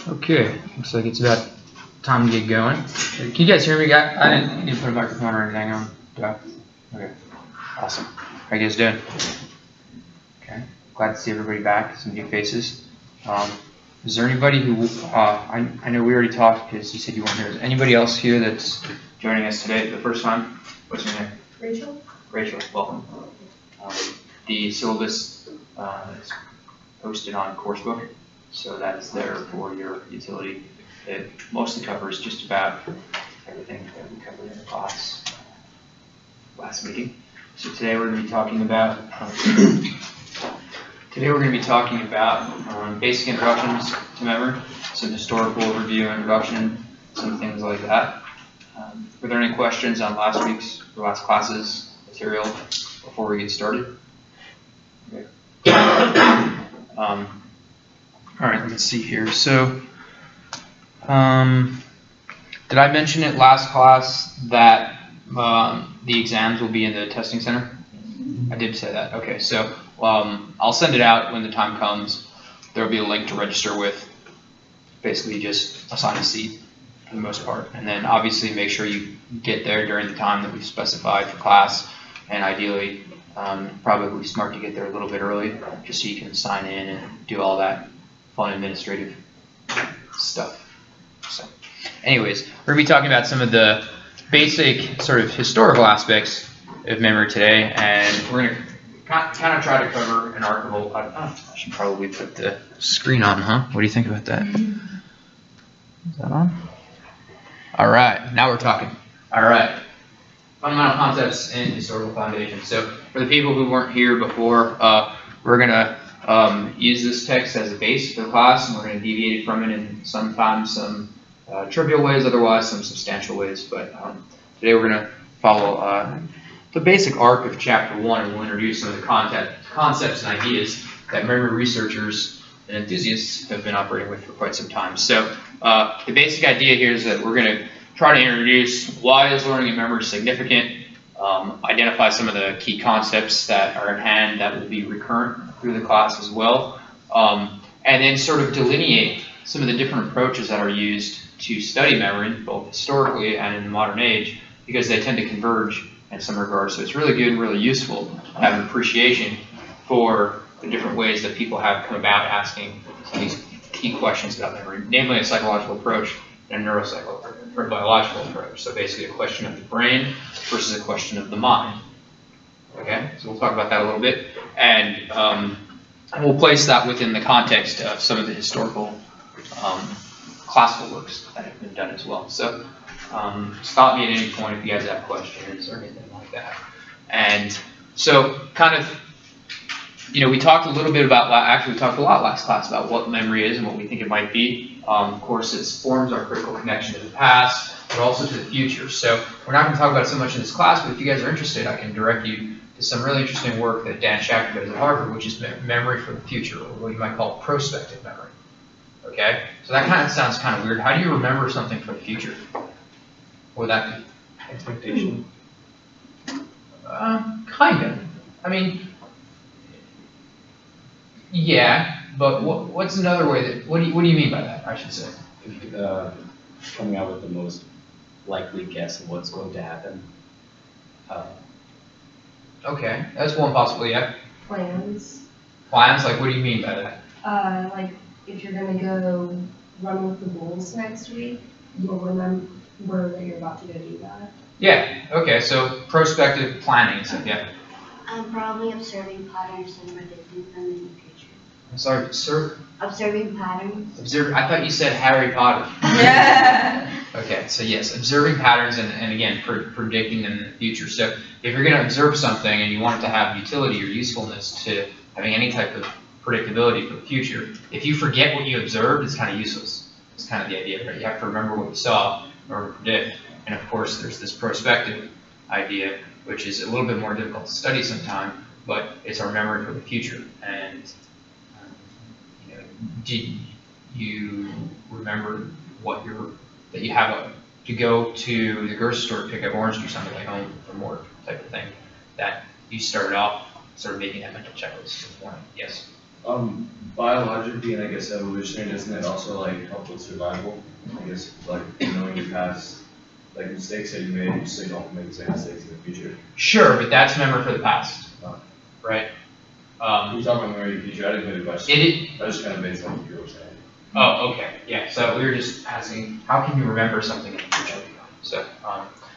Okay, looks like it's about time to get going. Can you guys hear me? I didn't need to put a microphone or anything on. Yeah. Okay. Awesome. How you guys doing? Okay. Glad to see everybody back. Some new faces. Is there anybody who? I know we already talked because you said you weren't here. Is anybody else here that's joining us today for the first time? What's your name? Rachel. Rachel, welcome. The syllabus is posted on Coursebook, so that's there for your utility. It mostly covers just about everything that we covered in the class last meeting. So today we're going to be talking about basic introductions to memory, some historical overview, introduction, some things like that. Were there any questions on last class's material before we get started? Okay. All right, let's see here. So, did I mention it last class that the exams will be in the testing center? I did say that. Okay, so I'll send it out when the time comes. There will be a link to register with. Basically, just assign a seat for the most part, and then obviously make sure you get there during the time that we've specified for class, and ideally, probably smart to get there a little bit early, just so you can sign in and do all that fun administrative stuff. So, anyways, we're going to be talking about some of the basic sort of historical aspects of memory today, and we're going to kind of try to cover an archival. I should probably put the screen on, huh? What do you think about that? Is that on? All right, now we're talking. All right, fundamental concepts and historical foundation. So for the people who weren't here before, we're going to use this text as a base for the class, and we're going to deviate from it in sometimes some trivial ways, otherwise some substantial ways. But today we're going to follow the basic arc of Chapter 1, and we'll introduce some of the concepts and ideas that memory researchers and enthusiasts have been operating with for quite some time. So the basic idea here is that we're going to try to introduce why is learning and memory significant, identify some of the key concepts that are at hand that will be recurrent through the class as well, and then sort of delineate some of the different approaches that are used to study memory, both historically and in the modern age, because they tend to converge in some regards. So it's really good and really useful to have an appreciation for the different ways that people have come about asking these key questions about memory, namely a psychological approach and a neuropsychological or biological approach. So basically a question of the brain versus a question of the mind. Okay, so we'll talk about that a little bit, and we'll place that within the context of some of the historical classical works that have been done as well. So stop me at any point if you guys have questions or anything like that. And so kind of, we talked a little bit about, actually we talked a lot last class about what memory is and what we think it might be. Of course, it forms our critical connection to the past, but also to the future. So we're not going to talk about it so much in this class, but if you guys are interested, I can direct you to some really interesting work that Dan Schachter does at Harvard, which is memory for the future, or what you might call prospective memory. Okay? So that kind of sounds kind of weird. How do you remember something for the future? What would that be? Expectation. Kind of. I mean, yeah, but what's another way that, what do you mean by that, I should say? Coming out with the most likely guess of what's going to happen. Okay, that's one possibility, yeah. Plans. Plans? Like, what do you mean by that? Like, if you're going to go run with the Bulls next week, you'll remember that you're about to go do that. Yeah, okay, so prospective planning, so yeah. I'm probably observing patterns and predicting them in the future. I'm sorry, sir? Observing patterns. I thought you said Harry Potter. Yeah. Okay, so yes, observing patterns and again, predicting them in the future. So if you're going to observe something and you want it to have utility or usefulness to having any type of predictability for the future, if you forget what you observed, it's kind of useless. It's kind of the idea, right? You have to remember what you saw in order to predict. And of course, there's this prospective idea, which is a little bit more difficult to study sometime, but it's our memory for the future. And did you remember that you have to go to the grocery store to pick up orange juice on the way home from work type of thing, that you started off sort of making that mental checklist this morning? Yes? biologically and I guess evolutionary, doesn't it also like help with survival? I guess like knowing your past, like mistakes that you made, so you don't make the same mistakes in the future. Sure, but that's memory for the past, right? You're talking about memory of the future. I didn't get a question. I was just kind of based on what you were saying. Oh, okay, yeah. So we were just asking, how can you remember something in the future? So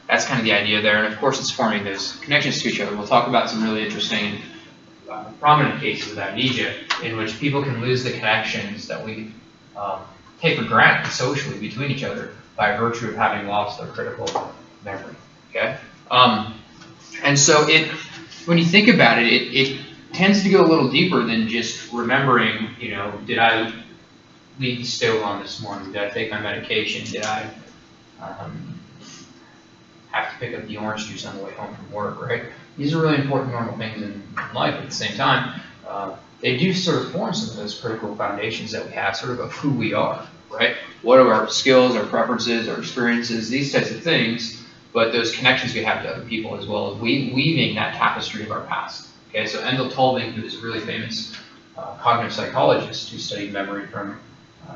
that's kind of the idea there, and of course it's forming those connections to each other. We'll talk about some really interesting, prominent cases of amnesia in which people can lose the connections that we take for granted socially between each other by virtue of having lost their critical memory. Okay, and so when you think about it, it tends to go a little deeper than just remembering. You know, did I leave the stove on this morning? Did I take my medication? Did I have to pick up the orange juice on the way home from work, right? These are really important normal things in life. At the same time, they do sort of form some of those critical foundations that we have, sort of who we are, right? What are our skills, our preferences, our experiences, these types of things, but those connections we have to other people as well as weaving that tapestry of our past. Okay, so Endel Tolving, who is a really famous cognitive psychologist who studied memory from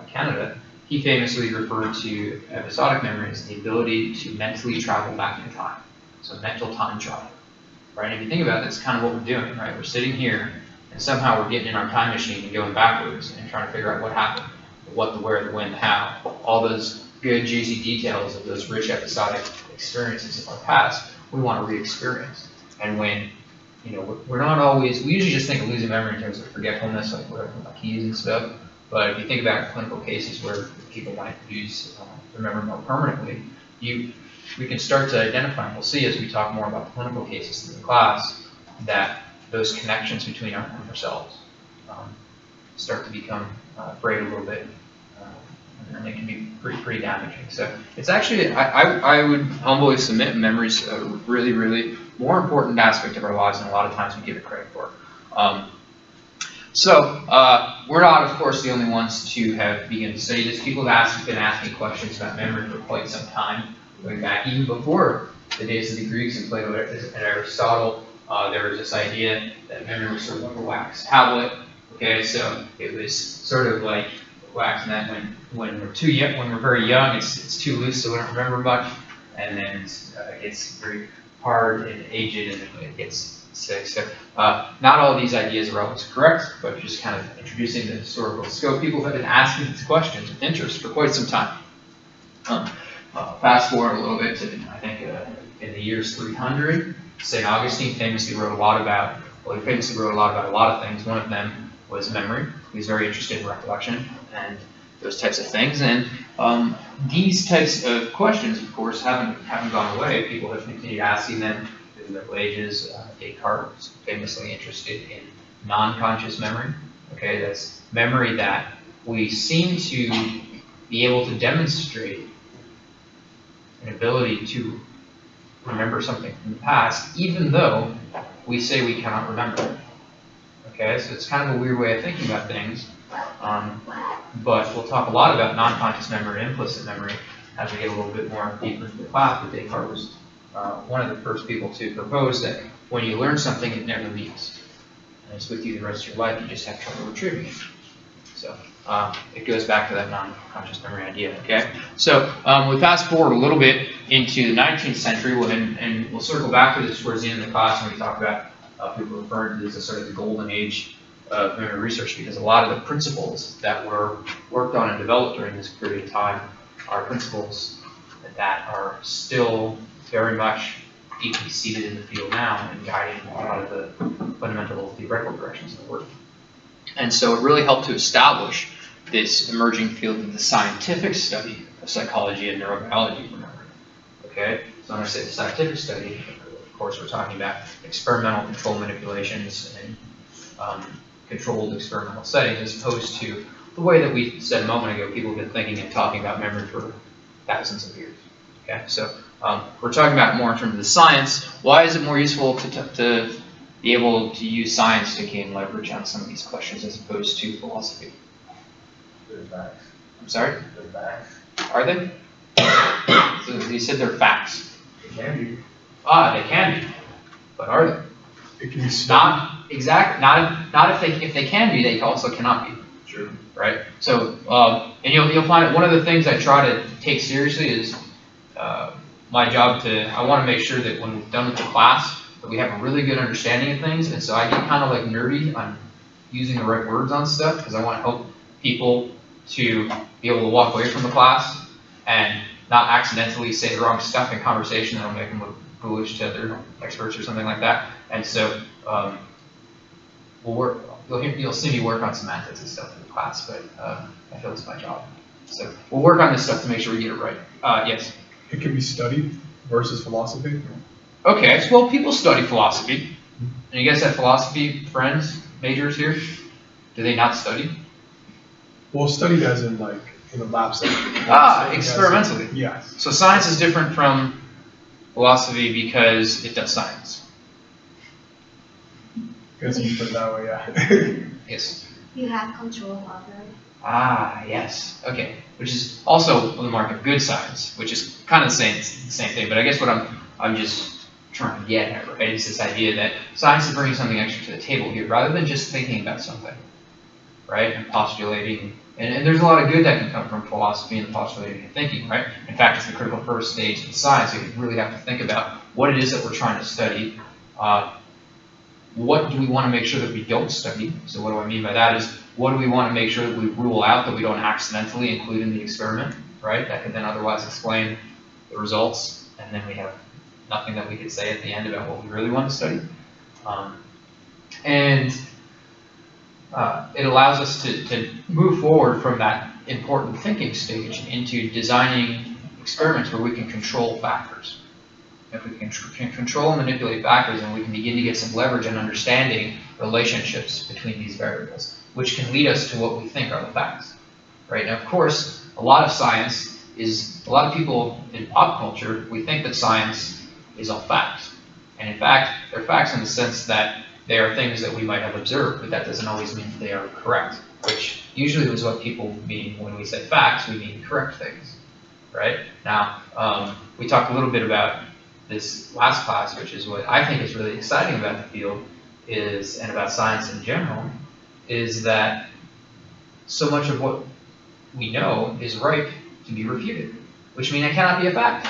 Canada, he famously referred to episodic memory as the ability to mentally travel back in time. So mental time travel, right? If you think about it, that's kind of what we're doing, right? We're sitting here, and somehow we're getting in our time machine and going backwards and trying to figure out what happened, the what, the where, the when, the how, all those good, juicy details of those rich episodic experiences of our past, we want to re-experience. And when, you know, we're not always, we usually just think of losing memory in terms of forgetfulness, like whatever, like keys and stuff. But if you think about clinical cases where people might remember more permanently, we can start to identify, and we'll see as we talk more about the clinical cases in the class, that those connections between ourselves start to become frayed a little bit, and it can be pretty damaging. So it's actually, I would humbly submit, memory's a really, really more important aspect of our lives than a lot of times we give it credit for. So we're not, of course, the only ones to have begun to study this. People have been asking questions about memory for quite some time, going back even before the days of the Greeks and Plato and Aristotle. There was this idea that memory was sort of like a wax tablet. Okay, so it was sort of like wax, and then when we're too young, when we're very young, it's too loose, so we don't remember much, and then it gets very hard and aged, and it gets sick. So not all of these ideas are always correct, but just kind of introducing the historical scope. People have been asking these questions with interest for quite some time. Fast forward a little bit to, I think, in the years 300, St. Augustine famously wrote a lot about, well, he famously wrote a lot about a lot of things. One of them was memory. He was very interested in recollection and those types of things. And these types of questions, of course, haven't gone away. People have continued asking them through the Middle Ages. Descartes was famously interested in non-conscious memory. Okay, that's memory that we seem to be able to demonstrate an ability to remember something from the past, even though we say we cannot remember. Okay, so it's kind of a weird way of thinking about things, but we'll talk a lot about non-conscious memory and implicit memory as we get a little bit more deeper into the class. But Descartes was one of the first people to propose that when you learn something, it never leaves, and it's with you the rest of your life. You just have trouble retrieving it. So it goes back to that non-conscious memory idea. Okay, so we fast forward a little bit into the 19th century, and we'll circle back to this towards the end of the class when we talk about people referring to this as sort of the golden age of memory research, because a lot of the principles that were worked on and developed during this period of time are principles that are still very much deeply seated in the field now and guiding a lot of the fundamental theoretical directions of the work. And so it really helped to establish this emerging field of the scientific study of psychology and neurobiology for memory. Okay, so when I say the scientific study, of course we're talking about experimental control manipulations and controlled experimental settings, as opposed to the way that we said a moment ago, people have been thinking and talking about memory for thousands of years. Okay, so we're talking about more in terms of the science. Why is it more useful to be able to use science to gain leverage on some of these questions as opposed to philosophy? They're facts. I'm sorry? They're facts. Are they? So you said they're facts. They can be. They can be. But are they? It can be Not exactly. Not if they can be. They also cannot be. Sure. Right? So, and you'll find that one of the things I try to take seriously is my job I want to make sure that when we're done with the class, that we have a really good understanding of things, and so I get kind of like nerdy on using the right words on stuff, because I want to help people to be able to walk away from the class and not accidentally say the wrong stuff in conversation that'll make them look foolish to other experts or something like that. And so we'll work. You'll see me work on semantics and stuff in the class, but I feel it's my job. So we'll work on this stuff to make sure we get it right. Yes? It can be studied versus philosophy. Okay, so well, people study philosophy. And you guys have philosophy friends, majors here? Do they not study? Well, studied as in like in a lab setting. Experimentally. Yeah. So science is different from philosophy because it does science. Guess you put it that way, yeah. Yes. You have control over it. Yes. Okay. Which is also the mark of good science, which is kind of the same thing. But I guess what I'm just trying to get at, right, is this idea that science is bringing something extra to the table here, rather than just thinking about something, right, and postulating. And there's a lot of good that can come from philosophy and postulating and thinking, right? In fact, it's the critical first stage in science. You really have to think about what it is that we're trying to study. What do we want to make sure that we don't study? So what do I mean by that is, what do we want to make sure that we rule out, that we don't accidentally include in the experiment, right? That could then otherwise explain the results, and then we have nothing that we could say at the end about what we really want to study. It allows us to move forward from that important thinking stage into designing experiments where we can control factors. If we can control and manipulate factors, then we can begin to get some leverage in understanding relationships between these variables, which can lead us to what we think are the facts. Right? Now, of course, a lot of people in pop culture, we think that science is all facts. And in fact, they're facts in the sense that they are things that we might have observed, but that doesn't always mean that they are correct, which usually is what people mean when we say facts. We mean correct things. Right? Now, we talked a little bit about this last class, which is what I think is really exciting about the field and about science in general, is that so much of what we know is ripe to be refuted, which means it cannot be a fact.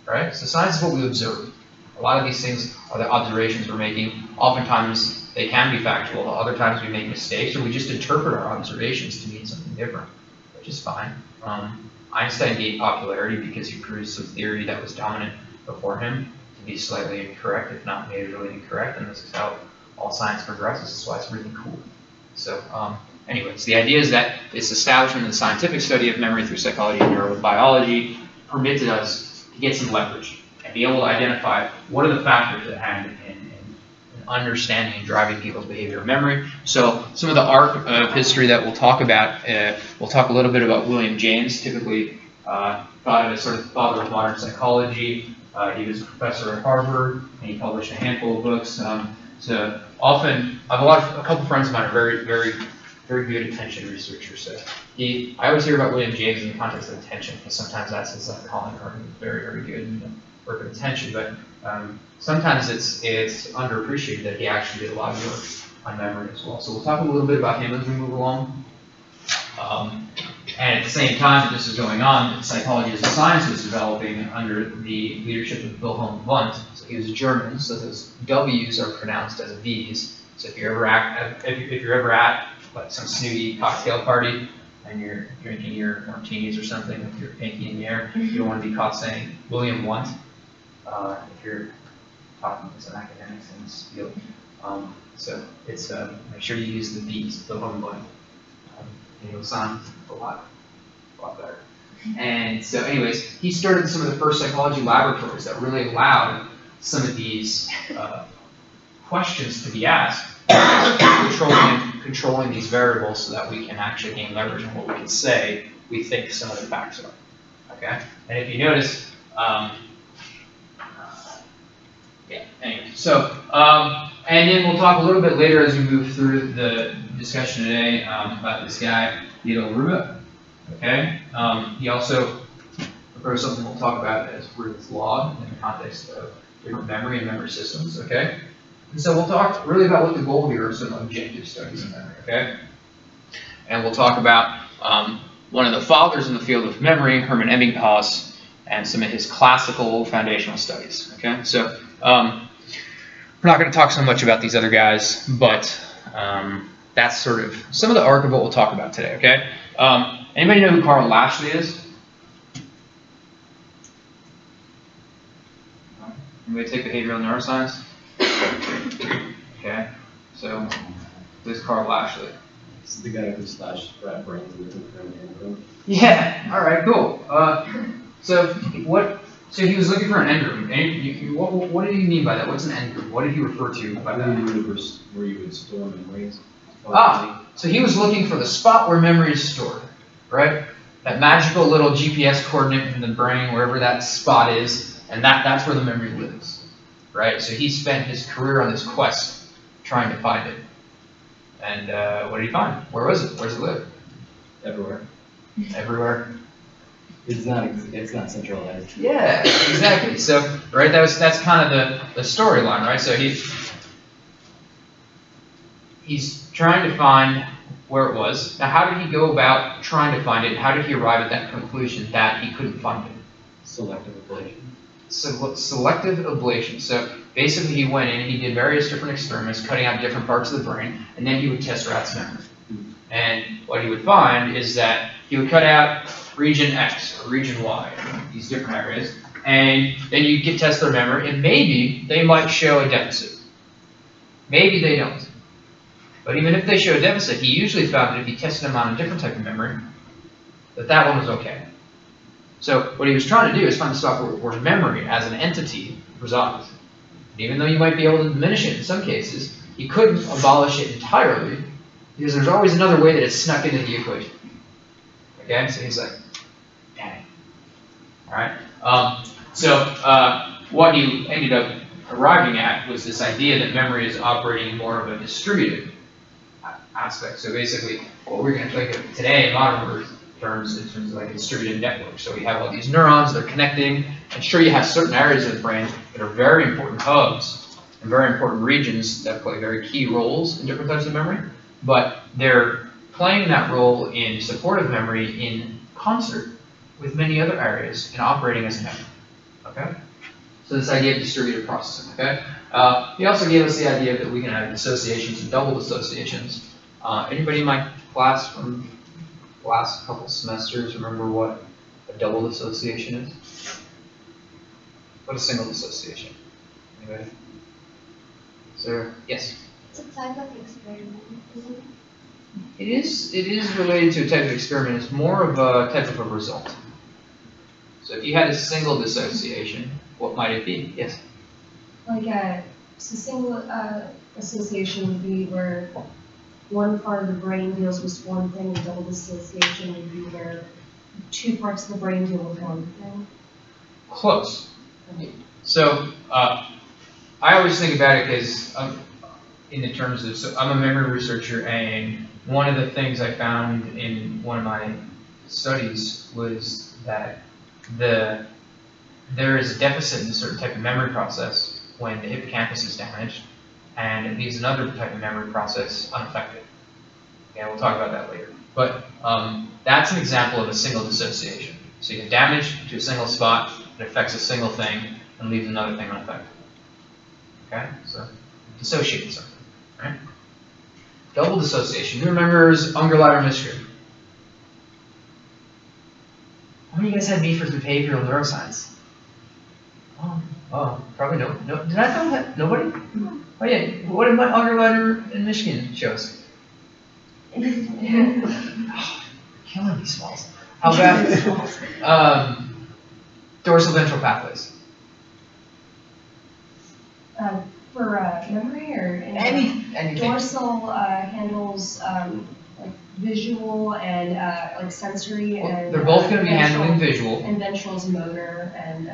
Right? So science is what we observe. A lot of these things are the observations we're making. Oftentimes they can be factual, other times we make mistakes, or we just interpret our observations to mean something different, which is fine. Einstein gained popularity because he proved some theory that was dominant before him to be slightly incorrect, if not majorly incorrect, and this is how all science progresses. That's why it's really cool. So, anyways, the idea is that this establishment of the scientific study of memory through psychology and neurobiology permitted us to get some leverage and be able to identify what are the factors at hand in understanding and driving people's behavior and memory. So some of the arc of history that we'll talk about, we'll talk a little bit about William James, typically thought of as sort of the father of modern psychology. He was a professor at Harvard, and he published a handful of books. So often, I have a couple friends of mine are very, very, very good attention researchers. So I always hear about William James in the context of attention, because sometimes that's his calling card. He's very, very good in work of attention, but sometimes it's underappreciated that he actually did a lot of work on memory as well. So we'll talk a little bit about him as we move along. And at the same time that this is going on, psychology as a science was developing under the leadership of Wilhelm Wundt. So he was a German, so those W's are pronounced as V's. So if you're ever at like some snooty cocktail party and you're drinking your martinis or something with your pinky in the air, you don't want to be caught saying William Wundt. If you're talking to some academics in this field. So it's make sure you use the V's, the home button. It'll sound a lot better. And so anyways, he started some of the first psychology laboratories that really allowed some of these questions to be asked, controlling these variables so that we can actually gain leverage on what we can say we think some of the facts are. Okay? And if you notice, anyway, so, and then we'll talk a little bit later as we move through the discussion today about this guy, Neurobio. Okay? He also refers to something we'll talk about as Rubin's law in the context of different memory and memory systems. Okay? And so we'll talk really about what the goal here is, some objective studies in memory, okay? And we'll talk about one of the fathers in the field of memory, Hermann Ebbinghaus, and some of his classical foundational studies, okay? So we're not going to talk so much about these other guys, but that's sort of some of the arc of what we'll talk about today, okay? Anybody know who Carl Lashley is? Anybody take behavioral neuroscience? Okay, so this is Carl Lashley. This is the guy who slashed rat brains and looking for an engram. Yeah. All right. Cool. So he was looking for an engram. And what did he mean by that? What's an engram? What did he refer to by that? Where you would store memories. So he was looking for the spot where memory is stored, right? That magical little GPS coordinate in the brain, wherever that spot is, and that's where the memory lives, right? So he spent his career on this quest trying to find it. And what did he find? Where was it? Where does it live? Everywhere. Everywhere. It's not centralized. Yeah, exactly. So right, that's kind of the storyline, right? So he's trying to find where it was. Now, how did he go about trying to find it? How did he arrive at that conclusion that he couldn't find it? Selective ablation. Selective ablation. So basically, he went in and he did various different experiments, cutting out different parts of the brain, and then he would test rats' memory. And what he would find is that he would cut out region X or region Y, these different areas, and then you could test their memory, and maybe they might show a deficit. Maybe they don't. But even if they show a deficit, he usually found that if he tested them on a different type of memory, that one was okay. So what he was trying to do is find the spot where memory as an entity resides. And even though you might be able to diminish it in some cases, you couldn't abolish it entirely because there's always another way that it's snuck into the equation. Okay, so he's like, dang. All right. What he ended up arriving at was this idea that memory is operating in more of a distributed aspect. So basically, what we're going to think of today in modern terms in terms of like a distributed network. So we have all these neurons, they're connecting, and sure you have certain areas of the brain that are very important hubs and very important regions that play very key roles in different types of memory, but they're playing that role in supportive memory in concert with many other areas and operating as a network. Okay? So this idea of distributed processing, okay? He also gave us the idea that we can have dissociations and double dissociations. Anybody in my class from the last couple semesters remember what a double dissociation is? What a single dissociation? Anybody? Sir? Yes? It's a type of experiment, isn't it? It is related to a type of experiment. It's more of a type of a result. So if you had a single dissociation, what might it be? Yes? Like so single association would be where one part of the brain deals with one thing, and double dissociation would be where two parts of the brain deal with one thing. Close. So I always think about it because in the terms of, so I'm a memory researcher, and one of the things I found in one of my studies was that there is a deficit in a certain type of memory process when the hippocampus is damaged, and it leaves another type of memory process unaffected. Okay, we'll talk about that later. But that's an example of a single dissociation. So you have damage to a single spot, it affects a single thing, and leaves another thing unaffected. Okay, so dissociate something, right? Double dissociation. Who remembers Ungerleider Mishkin? How many of you guys had me for behavioral neuroscience? Oh, probably no. Did I tell that? Nobody? Oh yeah. What did my Ungerleider and Mishkin show us? Killing me, Smalls. How about dorsal ventral pathways? For memory or Anything. dorsal handles like visual and like sensory, Well, and they're both going to be ventral, handling visual. and ventral's motor, and it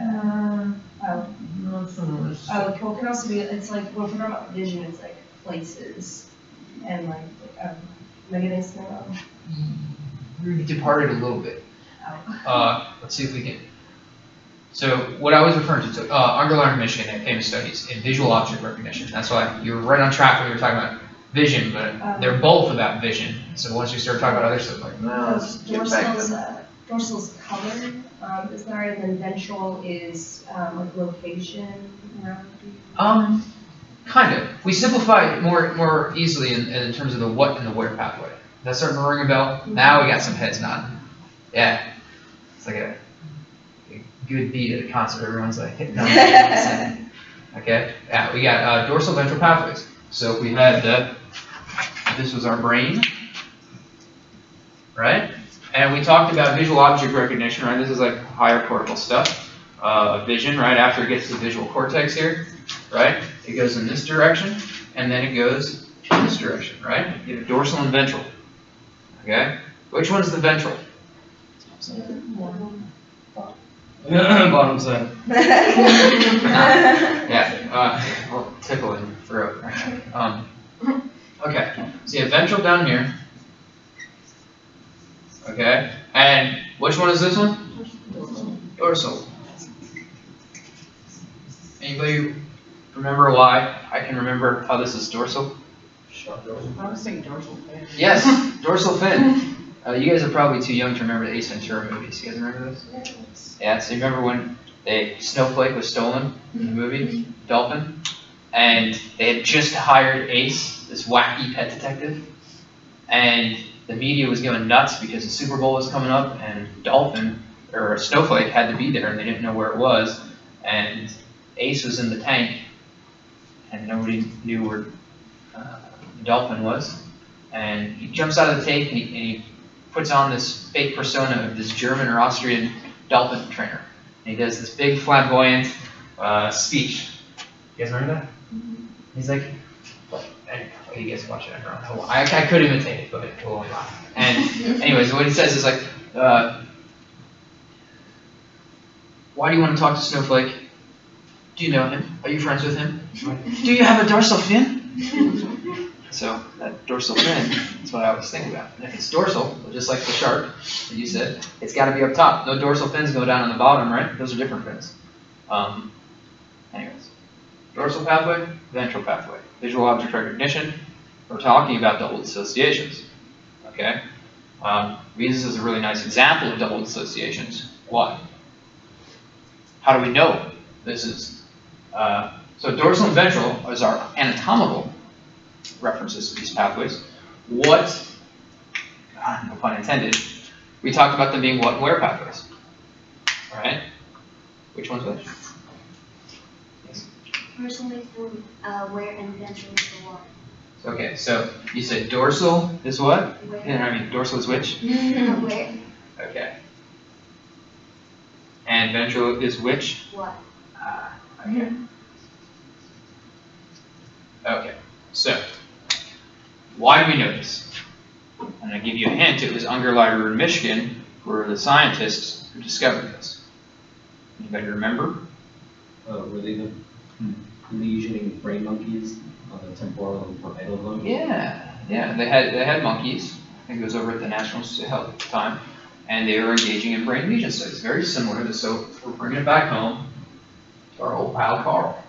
can also be, it's like when we're talking about vision, it's like places and like mechanisms. We departed a little bit. Let's see if we can. So what I was referring to, Underline, Michigan, they have famous studies in visual object recognition. That's why you were right on track when you were talking about vision, but they're both about vision. So once you start talking about other stuff, like, no, let's get back to Dorsal's color is there, and then ventral is like location around. Kind of. We simplify it more easily in terms of the what and the where pathway. That's starting to ring a bell. Now we got some heads nodding. Yeah, it's like a good beat at a concert. Everyone's like hitting on the okay. Yeah, we got dorsal ventral pathways. So if we had this was our brain, right? And we talked about visual object recognition, right? This is like higher cortical stuff. Vision, right? After it gets to the visual cortex here, right? It goes in this direction, and then it goes in this direction, right? You have dorsal and ventral. Okay? Which one's the ventral? Bottom side. Yeah. Well, tickle in the throat. Okay. So you have ventral down here. Okay. And which one is this one? Dorsal. Anybody remember why I can remember how this is dorsal? I was thinking dorsal fin. Yes, dorsal fin. You guys are probably too young to remember the Ace Ventura movies. You guys remember those? Yeah, so you remember when Snowflake was stolen in the movie, Dolphin? And they had just hired Ace, this wacky pet detective, and the media was going nuts because the Super Bowl was coming up, and Dolphin, or Snowflake, had to be there, and they didn't know where it was, and Ace was in the tank, and nobody knew where Dolphin was, and he jumps out of the tank, and he puts on this fake persona of this German or Austrian dolphin trainer, and he does this big flamboyant speech. You guys remember that? He's like, you guys watch it on your own. I could imitate it, but it will only laugh. And anyways, what he says is like, why do you want to talk to Snowflake? Do you know him? Are you friends with him? Do you have a dorsal fin? So that dorsal fin is what I always think about. And if it's dorsal, just like the shark that you said, it's got to be up top. No dorsal fins go down on the bottom, right? Those are different fins. Anyways, dorsal pathway, ventral pathway. Visual object recognition, we're talking about double associations. Okay? This is a really nice example of double associations. Why? How do we know this is? So dorsal and ventral is our anatomical references to these pathways. What, no pun intended, we talked about them being what and where pathways. Alright? Which one's which? Yes. Dorsal is the where and ventral is the what. Okay, so you said dorsal is what? Where. Yeah, I mean, dorsal is which? Where. Okay. And ventral is which? What. Okay. Okay, so why do we know this? I'm going to give you a hint. It was Ungerleider in Michigan who were the scientists who discovered this. Anybody remember? Were they the lesioning brain monkeys on the temporal and parietal lobe? Yeah, they had monkeys. I think it was over at the National Institute of Health at the time, and they were engaging in brain lesion studies. Very similar to, so we're bringing it back home to our old pal Carl.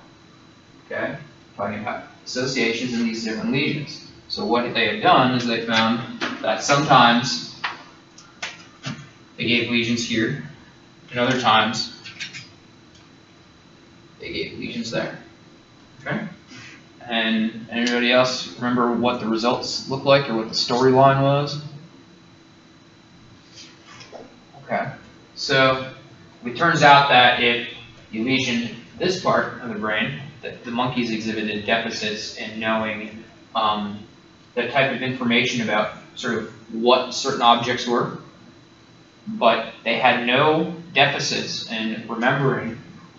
Okay, talking about associations in these different lesions. So what they had done is they found that sometimes they gave lesions here, and other times they gave lesions there. Okay? And anybody else remember what the results looked like or what the storyline was? Okay. So it turns out that if you lesioned this part of the brain, that the monkeys exhibited deficits in knowing the type of information about sort of what certain objects were, but they had no deficits in remembering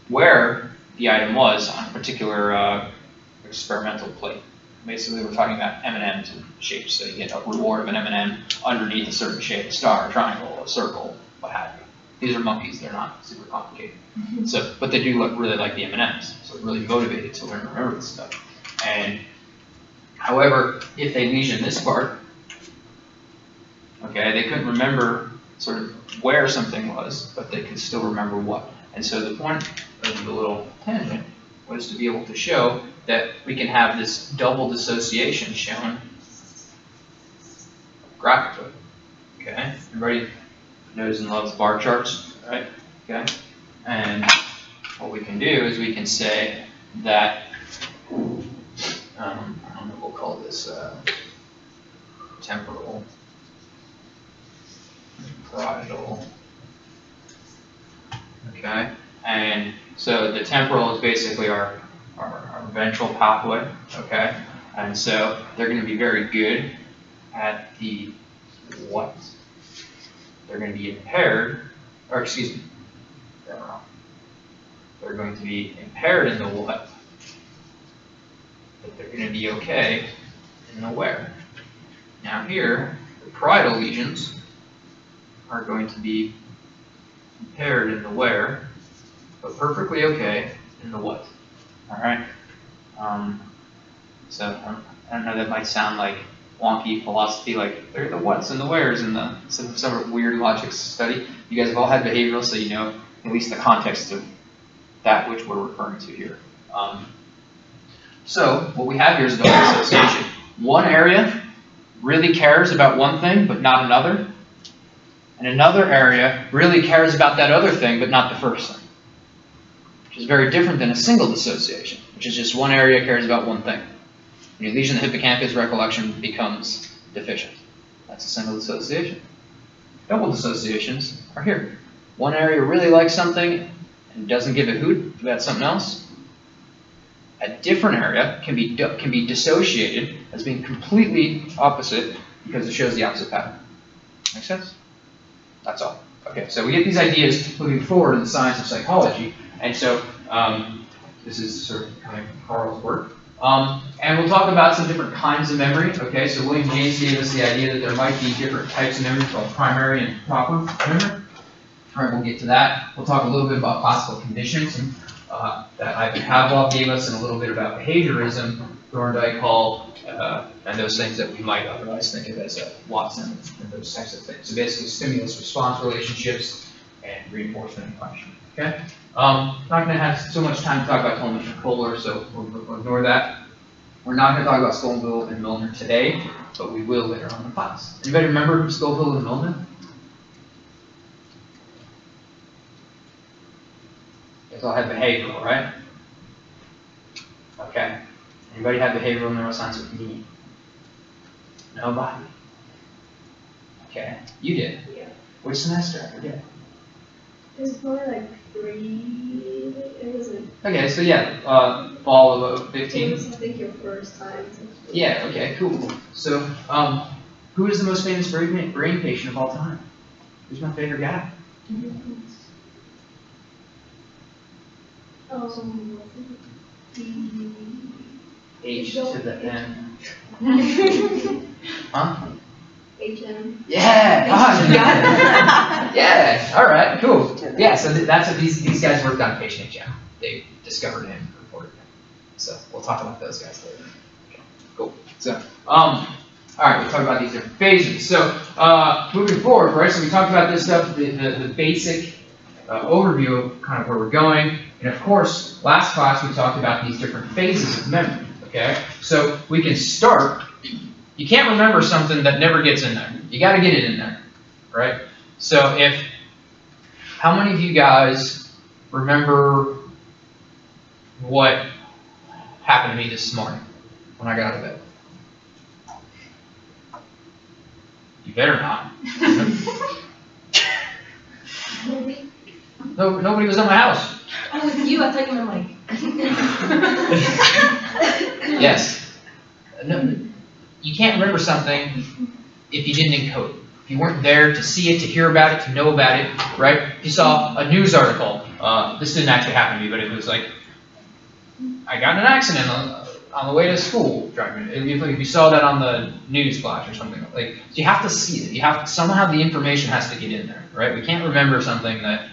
where the item was on a particular experimental plate. Basically, we're talking about M&Ms and shapes, so you get a reward of an M&M underneath a certain shape, a star, a triangle, a circle, what have you. These are monkeys, they're not super complicated. So, but they do look really like the M&Ms, so they're really motivated to learn to remember this stuff. And however, if they lesion this part, okay, they couldn't remember sort of where something was, but they could still remember what And so the point of the little tangent was to be able to show that we can have this double dissociation shown graphically. Okay, everybody knows and loves bar charts, right? Okay, and what we can do is we can say that, I don't know, we'll call this temporal, parietal. Okay, and so the temporal is basically our ventral pathway. Okay, and so they're going to be very good at the what? They're going to be impaired, or excuse me, they're wrong. They're going to be impaired in the what, but they're going to be okay in the where. Now here, the parietal lesions are going to be impaired in the where, but perfectly okay in the what. All right. So I know that might sound like wonky philosophy, like there are the whats and the wheres and the some weird logic study. You guys have all had behavioral, so you know at least the context of that which we're referring to here. So what we have here is a double association. One area really cares about one thing, but not another. And another area really cares about that other thing, but not the first thing. Which is very different than a single dissociation, which is just one area cares about one thing. When you lesion the hippocampus, recollection becomes deficient. That's a single dissociation. Double dissociations are here. One area really likes something and doesn't give a hoot about something else. A different area can be dissociated as being completely opposite because it shows the opposite pattern. Make sense? That's all. Okay, so we get these ideas moving forward in the science of psychology, and so this is sort of kind of Carl's work. And we'll talk about some different kinds of memory. Okay, so William James gave us the idea that there might be different types of memory called primary and proper memory. All right, we'll get to that. We'll talk a little bit about classical conditions that Ivan Pavlov gave us, and a little bit about behaviorism, Thorndike, Hall, and those things that we might otherwise think of as Watson and those types of things. So basically, stimulus-response relationships and reinforcement and punishment. Okay. Not going to have so much time to talk about Coleman and Kohler, so we'll ignore that. We're not going to talk about Scoville and Milner today, but we will later on in the class. Anybody remember Scoville and Milner? You guys all had behavioral, right? Okay. Anybody have behavioral neuroscience with me? Nobody. Okay. You did? Yeah. Which semester? I forget. It was probably like 3, it wasn't. Okay, so yeah, fall of 15. It was, I think, your first time. Yeah, okay, cool. So, who is the most famous brain patient of all time? Who's my favorite guy? H to the N. Huh? HM. Yeah! Ah, you got it! Yeah! Alright, cool. Yeah, so that's what these guys worked on patient HM. They discovered him and reported him. So, we'll talk about those guys later. Okay, cool. So, alright, we'll talk about these different phases. So, moving forward, right, so we talked about this stuff, the basic overview of kind of where we're going. And of course, last class we talked about these different phases of memory, okay? So we can start, you can't remember something that never gets in there. You got to get it in there, right? So how many of you guys remember what happened to me this morning when I got out of bed? You better not. No, nobody was at my house. Oh, with you, I thought you meant like. Yes. No, you can't remember something if you didn't encode it. If you weren't there to see it, to hear about it, to know about it, right? If you saw a news article, this didn't actually happen to me, but it was like, I got in an accident on the way to school driving. If you saw that on the news flash or something, like, you have to see it. You have somehow the information has to get in there, right? We can't remember something that,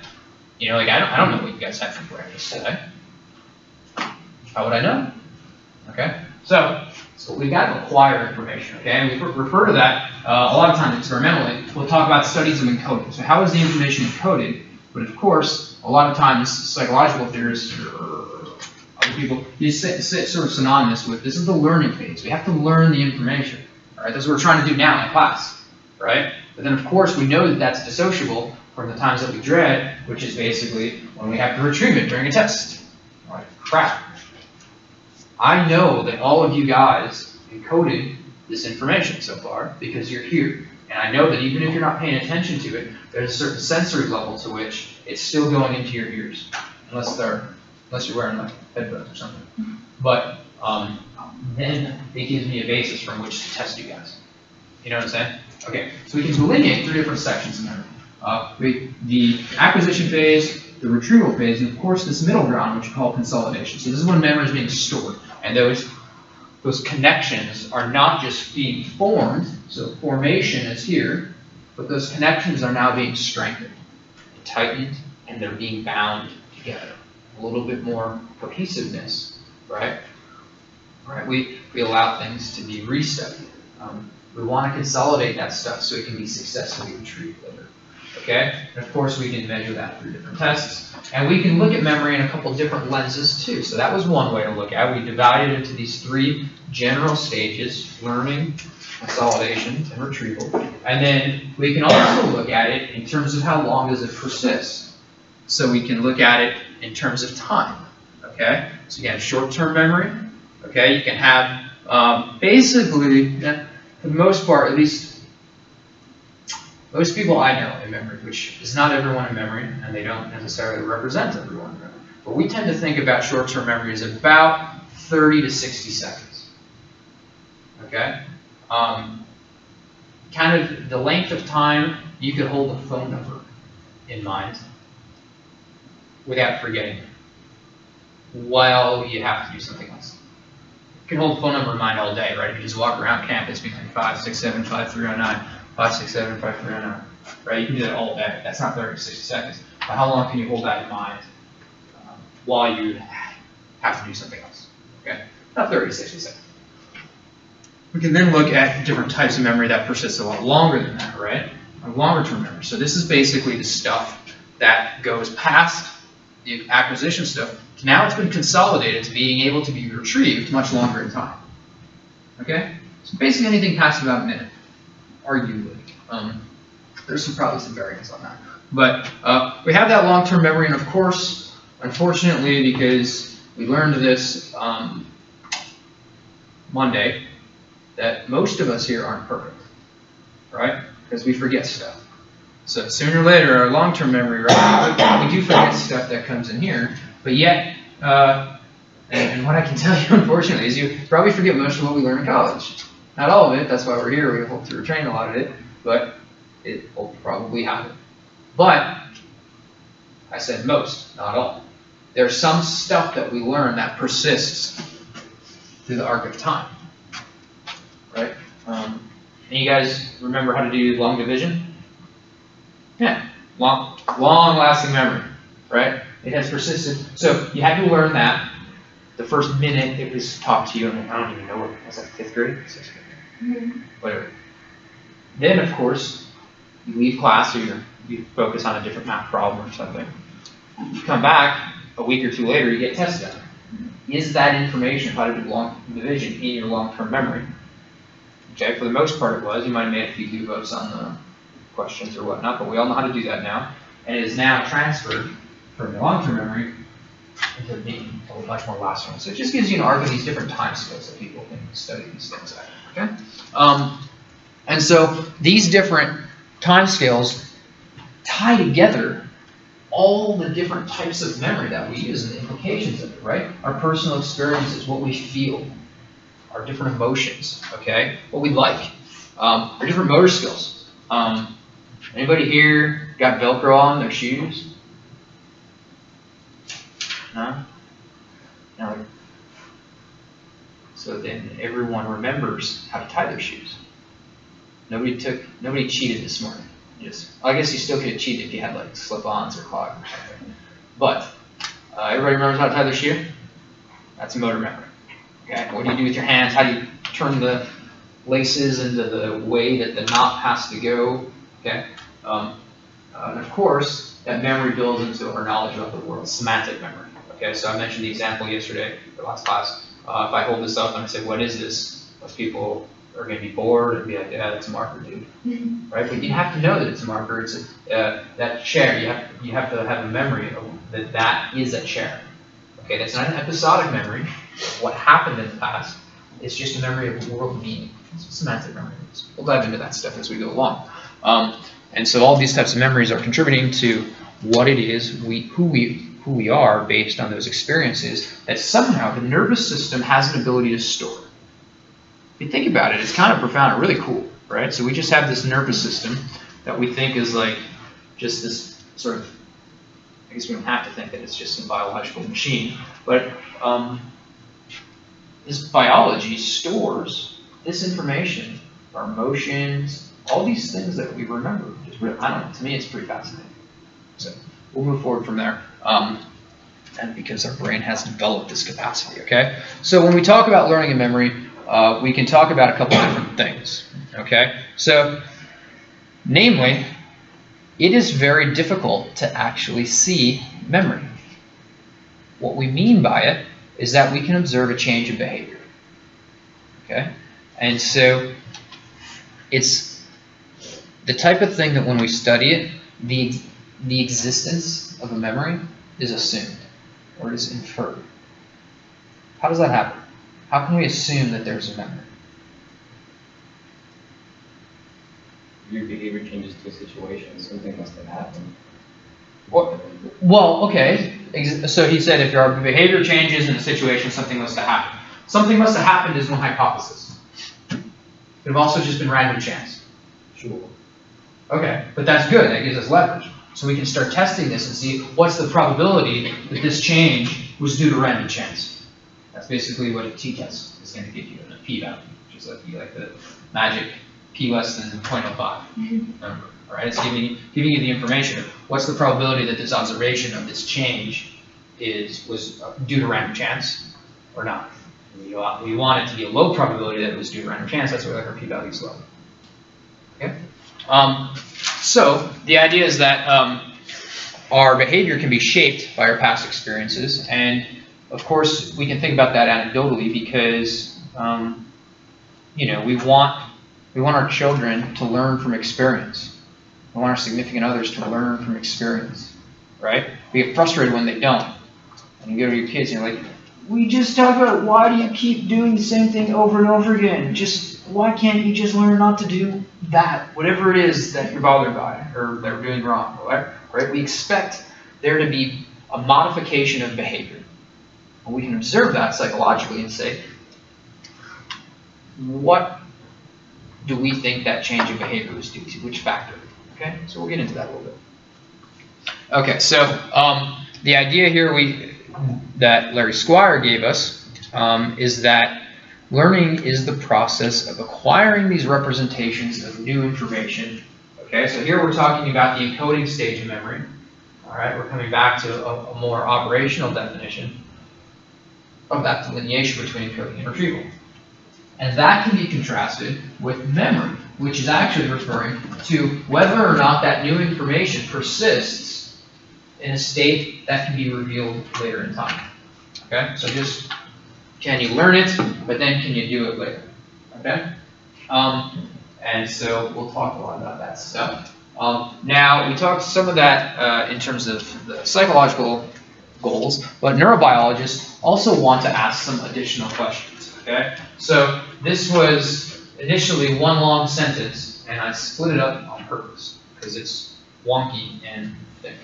you know, like I don't know what you guys had for breakfast today. How would I know? Okay, so we've got to acquire information. Okay, and we refer to that a lot of times experimentally. We'll talk about studies of encoding. So how is the information encoded But of course, a lot of times psychological theorists or other people use sort of synonymous with this is the learning phase. We have to learn the information. All right, that's what we're trying to do now in class, right? But then of course we know that that's dissociable from the times that we dread, which is basically when we have to retrieve it during a test. All right, crap. I know that all of you guys encoded this information so far because you're here. And I know that even if you're not paying attention to it, there's a certain sensory level to which it's still going into your ears, unless you're wearing like headphones or something. But then it gives me a basis from which to test you guys. You know what I'm saying? Okay, so we can delineate 3 different sections of memory. The acquisition phase, the retrieval phase, and of course this middle ground, which we call consolidation. So this is when memory is being stored, and those connections are not just being formed, so formation is here, but those connections are now being strengthened, tightened, and they're being bound together. A little bit more cohesiveness, right? Right. We allow things to be restudied. We want to consolidate that stuff so it can be successfully retrieved later. Okay? And of course we can measure that through different tests. And we can look at memory in a couple different lenses too. So that was one way to look at it. We divided it into these 3 general stages: learning, consolidation, and retrieval. And then we can also look at it in terms of how long does it persist. So we can look at it in terms of time. Okay? So again, short-term memory. Okay? You can have basically, for the most part, at least most people I know in memory, which is not everyone in memory, and they don't necessarily represent everyone in memory, but we tend to think about short-term memory as about 30 to 60 seconds. Okay? Kind of the length of time you could hold a phone number in mind without forgetting it while you have to do something else. You can hold a phone number in mind all day, right? You just walk around campus being like 567 5309. 567 5309. Right? You can do that all day. That's not 30 to 60 seconds. But how long can you hold that in mind while you have to do something else? Okay? Not 30 to 60 seconds. We can then look at different types of memory that persists a lot longer than that, right? Longer term memory. So this is basically the stuff that goes past the acquisition stuff. Now it's been consolidated to being able to be retrieved much longer in time. Okay? So basically anything past about a minute. Arguably. There's probably some variance on that. But we have that long-term memory, and of course, unfortunately, because we learned this Monday, that most of us here aren't perfect, right? Because we forget stuff. So sooner or later, our long-term memory, right, we do forget stuff that comes in here, but yet, and what I can tell you, unfortunately, is you probably forget most of what we learn in college. Not all of it, that's why we're here, we hope to retrain a lot of it, but it will probably happen. But, I said most, not all. There's some stuff that we learn that persists through the arc of time, right? And you guys remember how to do long division? Yeah, long-lasting memory, right? It has persisted. So, you had to learn that the first minute it was taught to you, and I don't even know what, was that 5th grade? 6th grade? Whatever. Then, of course, you leave class or you focus on a different math problem or something. You come back a week or 2 later, you get tested. Is that information, how to do long division, in your long-term memory? Okay, for the most part it was. You might have made a few do-votes on the questions or whatnot, but we all know how to do that now. And it is now transferred from your long-term memory into being a much more lasting one. So it just gives you an arc of these different time scales that people can study these things at. Okay? And so these different time scales tie together all the different types of memory that we use and the implications of it, right? Our personal experiences, what we feel, our different emotions, okay? What we like, our different motor skills. Anybody here got Velcro on their shoes? No? No. So then everyone remembers how to tie their shoes. Nobody cheated this morning. I guess you still could have cheated if you had like slip-ons or clogs or something. But everybody remembers how to tie their shoe? That's motor memory. Okay. What do you do with your hands? How do you turn the laces into the way that the knot has to go? Okay. And of course, that memory builds into our knowledge about the world, semantic memory. Okay, so I mentioned the example yesterday, the last class. If I hold this up and I say, what is this? Most people are going to be bored and be like, yeah, that's a marker, dude. Right? But you have to know that it's a marker. It's that chair. You have to have a memory of that is a chair. Okay, that's not an episodic memory of what happened in the past. It's just a memory of the world being. It's a semantic memory. We'll dive into that stuff as we go along. And so all these types of memories are contributing to what it is who we are based on those experiences that somehow the nervous system has an ability to store. If you think about it, it's kind of profound and really cool, right? So we just have this nervous system that we think is like just this sort of, I guess we don't have to think that it's just some biological machine, but this biology stores this information, our emotions, all these things that we remember. I don't know, to me it's pretty fascinating. So we'll move forward from there. And because our brain has developed this capacity, okay? So when we talk about learning and memory, we can talk about a couple different things, okay? So, namely, it is very difficult to actually see memory. What we mean by it is that we can observe a change in behavior, okay? And so, it's the type of thing that when we study it, the existence of a memory is assumed, or is inferred. How does that happen? How can we assume that there's a memory? Your behavior changes to a situation. Something must have happened. Well, okay. So he said if your behavior changes in a situation, something must have happened. Something must have happened is one hypothesis. It could have also just been random chance. Sure. Okay, but that's good. That gives us leverage. So we can start testing this and see what's the probability that this change was due to random chance. That's basically what a t-test is going to give you in a p-value, which is like the magic p less than 0.05 number. All right, it's giving you the information of what's the probability that this observation of this change was due to random chance or not. We want it to be a low probability that it was due to random chance. That's why our p-value is low. Okay. So the idea is that our behavior can be shaped by our past experiences, and of course we can think about that anecdotally because we want our children to learn from experience. We want our significant others to learn from experience, right? We get frustrated when they don't, and you go to your kids and you're like, we just talked about why do you keep doing the same thing over and over again? Why can't you just learn not to do that, whatever it is that you're bothered by or that we're doing wrong, right? We expect there to be a modification of behavior. And we can observe that psychologically and say, what do we think that change in behavior was due to? Which factor? Okay, so we'll get into that a little bit. Okay, so the idea here that Larry Squire gave us is that learning is the process of acquiring these representations of new information. Okay, so here we're talking about the encoding stage of memory. All right, we're coming back to a more operational definition of that delineation between encoding and retrieval. And that can be contrasted with memory, which is actually referring to whether or not that new information persists in a state that can be revealed later in time. Okay, so just can you learn it, but then can you do it later? Okay? And so we'll talk a lot about that stuff. Now, we talked some of that in terms of the psychological goals, but neurobiologists also want to ask some additional questions. Okay? So this was initially one long sentence, and I split it up on purpose because it's wonky and thick.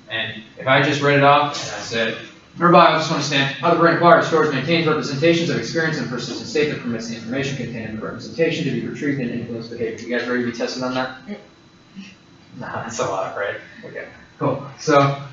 And if I just read it off and I said, neurobiologists understand how the brain acquires, stores, maintains representations of experience in a persistent state that permits the information contained in the representation to be retrieved and influence behavior. You guys ready to be tested on that? No, that's a lot, right? Okay, cool. So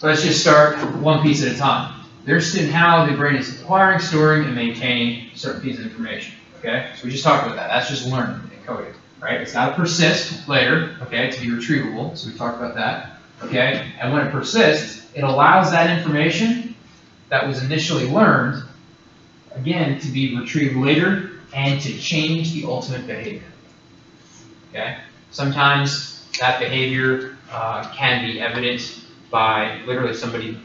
let's just start one piece at a time. They're interested in how the brain is acquiring, storing, and maintaining certain pieces of information. Okay, so we just talked about that. That's just learning and coding, right? It's got to persist later, okay, to be retrievable. So we talked about that. Okay, and when it persists, it allows that information that was initially learned, again, to be retrieved later and to change the ultimate behavior. Okay, sometimes that behavior can be evident by literally somebody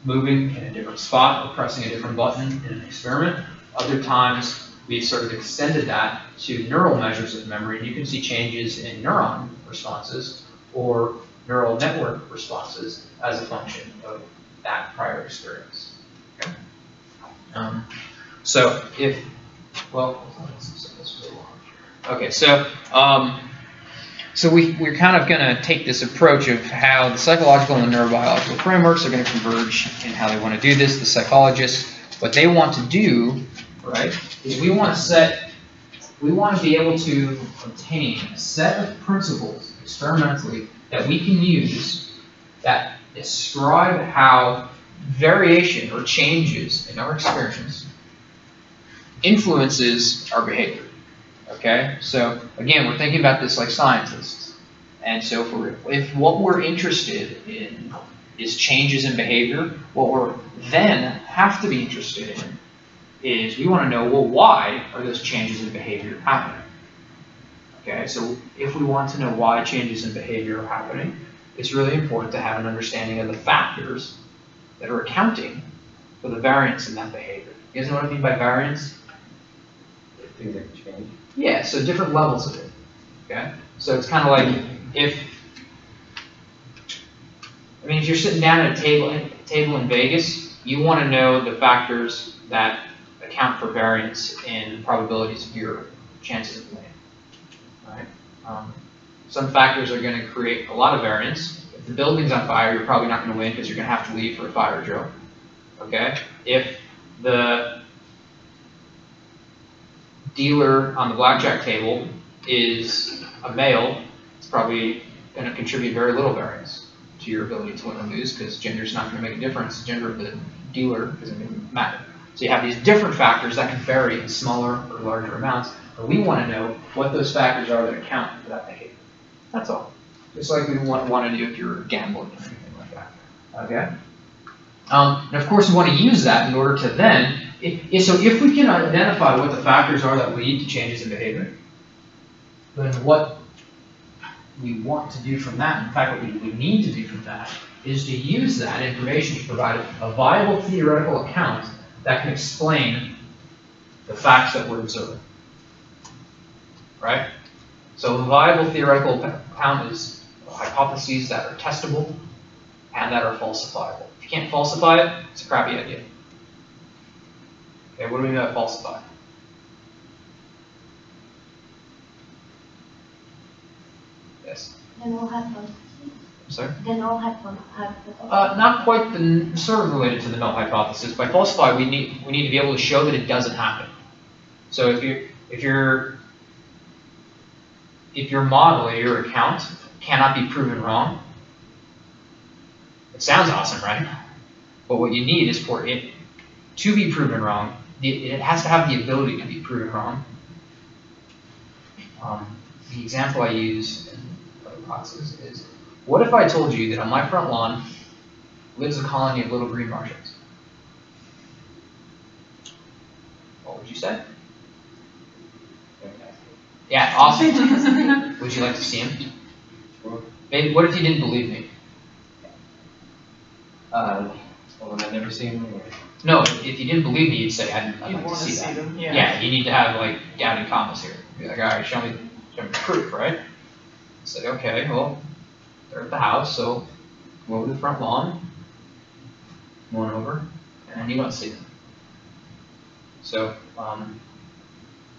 moving in a different spot or pressing a different button in an experiment. Other times, we've sort of extended that to neural measures of memory, and you can see changes in neuron responses or neural network responses as a function of that prior experience. Okay? So if, well, okay, so we're kind of going to take this approach of how the psychological and the neurobiological frameworks are going to converge in how they want to do this. The psychologists, what they want to do, right, is we want to be able to obtain a set of principles experimentally that we can use that describe how variation or changes in our experience influences our behavior. Okay, so again, we're thinking about this like scientists, and so if what we're interested in is changes in behavior, what we're then have to be interested in is we want to know, well, why are those changes in behavior happening? Okay, so if we want to know why changes in behavior are happening, it's really important to have an understanding of the factors that are accounting for the variance in that behavior. You guys know what I mean by variance? Things that can change. Yeah, so different levels of it. Okay, so it's kind of like if you're sitting down at a table in Vegas, you want to know the factors that account for variance in probabilities of your chances of winning. Right? Some factors are going to create a lot of variance. If the building's on fire, you're probably not going to win because you're going to have to leave for a fire drill. Okay, if the dealer on the blackjack table is a male, it's probably going to contribute very little variance to your ability to win or lose because gender's not going to make a difference. The gender of the dealer doesn't matter. So you have these different factors that can vary in smaller or larger amounts, but we want to know what those factors are that account for that behavior. That's all. Just like we want to do if you're gambling or anything like that. Okay? And of course, we want to use that in order to then, so if we can identify what the factors are that lead to changes in behavior, then what we want to do from that, in fact, what we need to do from that, is to use that information to provide a viable theoretical account that can explain the facts that we're observing. Right? So a viable theoretical account is hypotheses that are testable and that are falsifiable. If you can't falsify it, it's a crappy idea. Okay, what do we mean by falsify? Yes? The null hypothesis. Sorry? The null hypothesis. Not quite sort of related to the null hypothesis. By falsify, we need to be able to show that it doesn't happen. So if your model or your account cannot be proven wrong, it sounds awesome, right? But what you need is for it to be proven wrong, it has to have the ability to be proven wrong. The example I use in other classes is, what if I told you that on my front lawn lives a colony of little green Martians? What would you say? Yeah, awesome. Would you like to see him? Sure. Maybe. What if you didn't believe me? Well, I've never seen them. No, if you didn't believe me, you'd say, I'd like to see that. them, Yeah, you need to have like doubting Thomas here. Be like, all right, show me proof, right? Say, okay, well, they're at the house, so go over to the front lawn, come on over, and you won't see them. So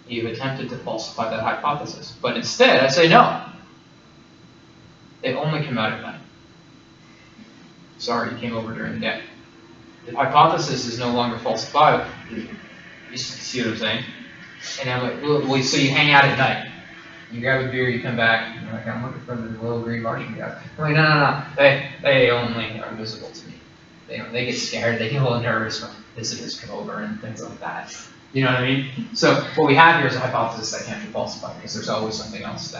you've attempted to falsify that hypothesis, but instead, I say no. They only come out at night. Sorry, you came over during the day. The hypothesis is no longer falsifiable. You see what I'm saying? And I'm like, well, so you hang out at night. You grab a beer, you come back, and you're like, I'm looking for the little green Martian guys. I'm like, no. They only are visible to me. They get scared, they get a little nervous when visitors come over and things like that. You know what I mean? So what we have here is a hypothesis that can't be falsified because there's always something else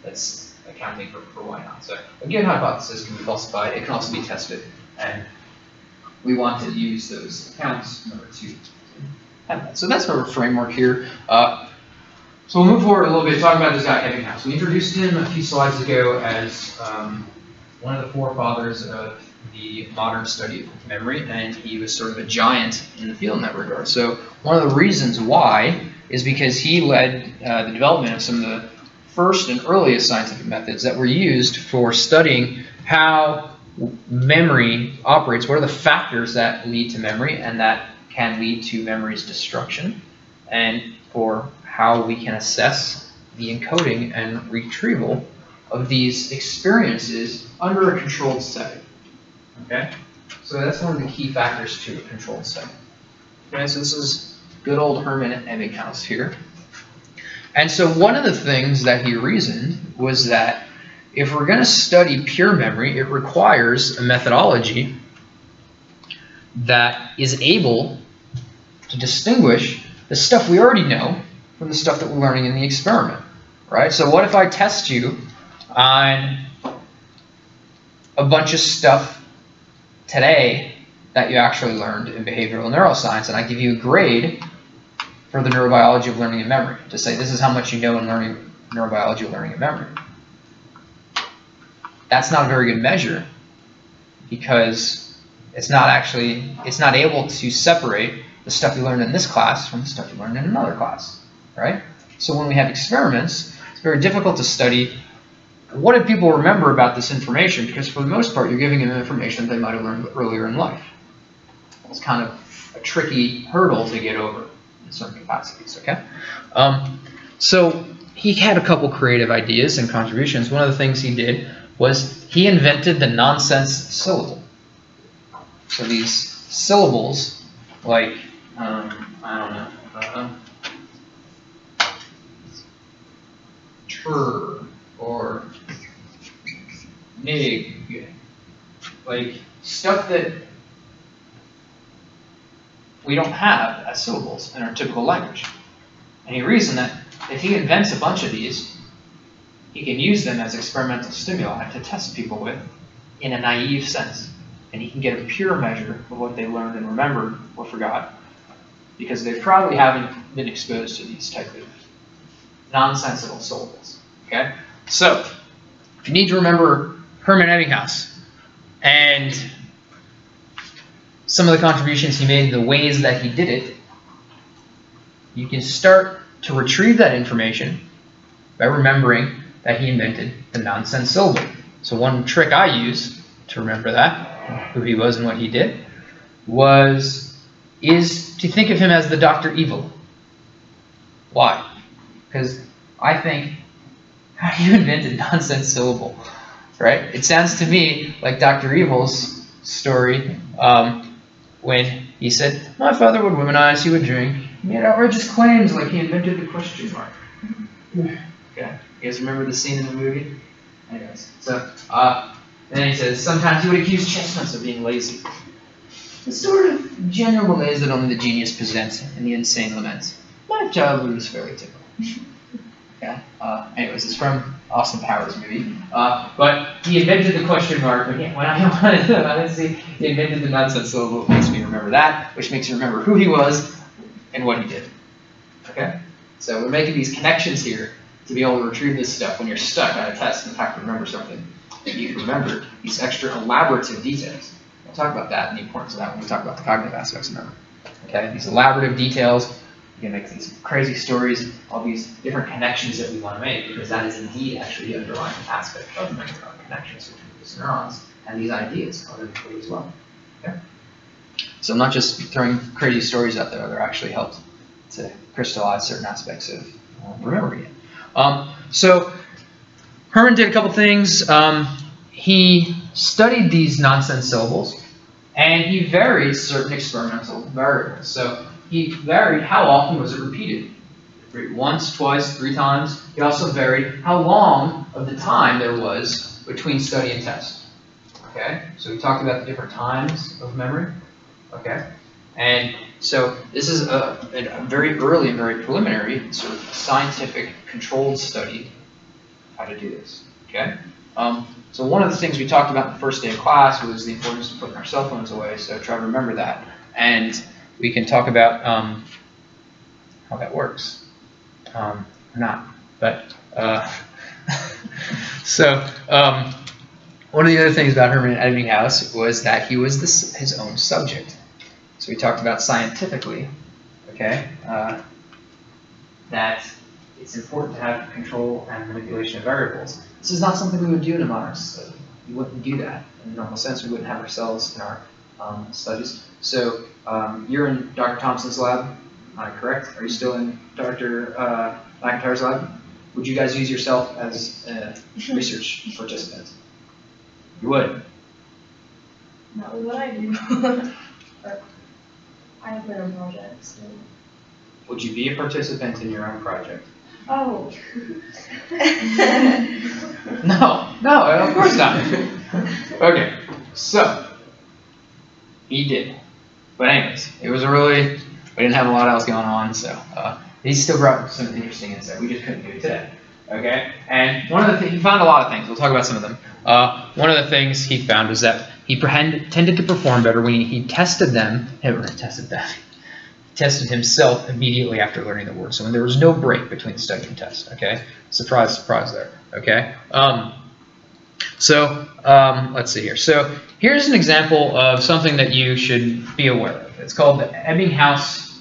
that's accounting for why not. So a given hypothesis can be falsified. It can also be tested, and we want to use those accounts in order to have that. So that's our framework here. So we'll move forward a little bit, talking about this guy, Ebbinghaus. We introduced him a few slides ago as one of the forefathers of the modern study of memory, and he was sort of a giant in the field in that regard. So one of the reasons why is because he led the development of some of the first and earliest scientific methods that were used for studying how memory operates, what are the factors that lead to memory and that can lead to memory's destruction, and for how we can assess the encoding and retrieval of these experiences under a controlled setting. Okay? So that's one of the key factors to a controlled setting. Okay, so this is good old Hermann Ebbinghaus here. And so one of the things that he reasoned was that if we're going to study pure memory, it requires a methodology that is able to distinguish the stuff we already know from the stuff that we're learning in the experiment, right? So what if I test you on a bunch of stuff today that you actually learned in behavioral neuroscience, and I give you a grade for the neurobiology of learning and memory to say this is how much you know in learning neurobiology of learning and memory. That's not a very good measure because it's not able to separate the stuff you learned in this class from the stuff you learned in another class, right? So when we have experiments, it's very difficult to study what did people remember about this information, because for the most part you're giving them information that they might have learned earlier in life. It's kind of a tricky hurdle to get over in certain capacities, okay? So he had a couple creative ideas and contributions. One of the things he did was he invented the nonsense syllable. So these syllables, like, I don't know, tur or nig, like stuff that we don't have as syllables in our typical language. And he reasoned that if he invents a bunch of these, he can use them as experimental stimuli to test people with in a naive sense. And he can get a pure measure of what they learned and remembered or forgot, because they probably haven't been exposed to these type of nonsensical syllables. Okay? So, if you need to remember Hermann Ebbinghaus and some of the contributions he made, the ways that he did it, you can start to retrieve that information by remembering that he invented the nonsense syllable. So one trick I use to remember that, who he was and what he did, is to think of him as the Dr. Evil. Why? Because I think, how do you invent a nonsense syllable? Right? It sounds to me like Dr. Evil's story when he said, my father would womanize, he would drink, he made outrageous claims like he invented the question mark. Okay, you guys remember the scene in the movie? Anyways, so, and then he says, sometimes he would accuse chestnuts of being lazy. The sort of general malaise that only the genius presents in the insane laments. My childhood was fairly typical. Okay, anyways, it's from Austin Powers movie. But he invented the question mark. Again, when I wanted to honestly, he invented the nonsense syllable. It makes me remember that, which makes me remember who he was and what he did. Okay? So we're making these connections here to be able to retrieve this stuff when you're stuck on a test and have to remember something. You can remember these extra elaborative details. We'll talk about that and the importance of that when we talk about the cognitive aspects of memory. Okay? These elaborative details. You can make these crazy stories, all these different connections that we want to make, because that is indeed actually the underlying aspect of memory, connections between these neurons and these ideas are really as well. Okay? So I'm not just throwing crazy stories out there, they're actually helped to crystallize certain aspects of remembering it. So Hermann did a couple things. He studied these nonsense syllables, and he varied certain experimental variables. So he varied how often was it repeated. Once, twice, 3 times. He also varied how long of the time there was between study and test. Okay? So we talked about the different times of memory. Okay? And so this is a very early and very preliminary sort of scientific controlled study how to do this. Okay? So one of the things we talked about in the first day of class was the importance of putting our cell phones away, so try to remember that. And we can talk about how that works. or not. But so one of the other things about Hermann Ebbinghaus was that he was his own subject. So we talked about scientifically, okay, that it's important to have control and manipulation of variables. This is not something we would do in a modern study. We wouldn't do that in a normal sense. We wouldn't have ourselves in our studies. So you're in Dr. Thompson's lab, correct? Are you still in Dr. McIntyre's lab? Would you guys use yourself as a research participant? You would? Not what I do, but I have my own project, so. Would you be a participant in your own project? Oh. No, of course not. Okay, so he did. But anyways, it was we didn't have a lot else going on, so he still brought some interesting insight. We just couldn't do it today. Okay, and one of the things, he found a lot of things. We'll talk about some of them. One of the things he found was that he tended to perform better when he tested himself immediately after learning the word. So when there was no break between the study and test. Okay, surprise, surprise there. Okay, let's see here. So here's an example of something that you should be aware of. It's called the Ebbinghaus,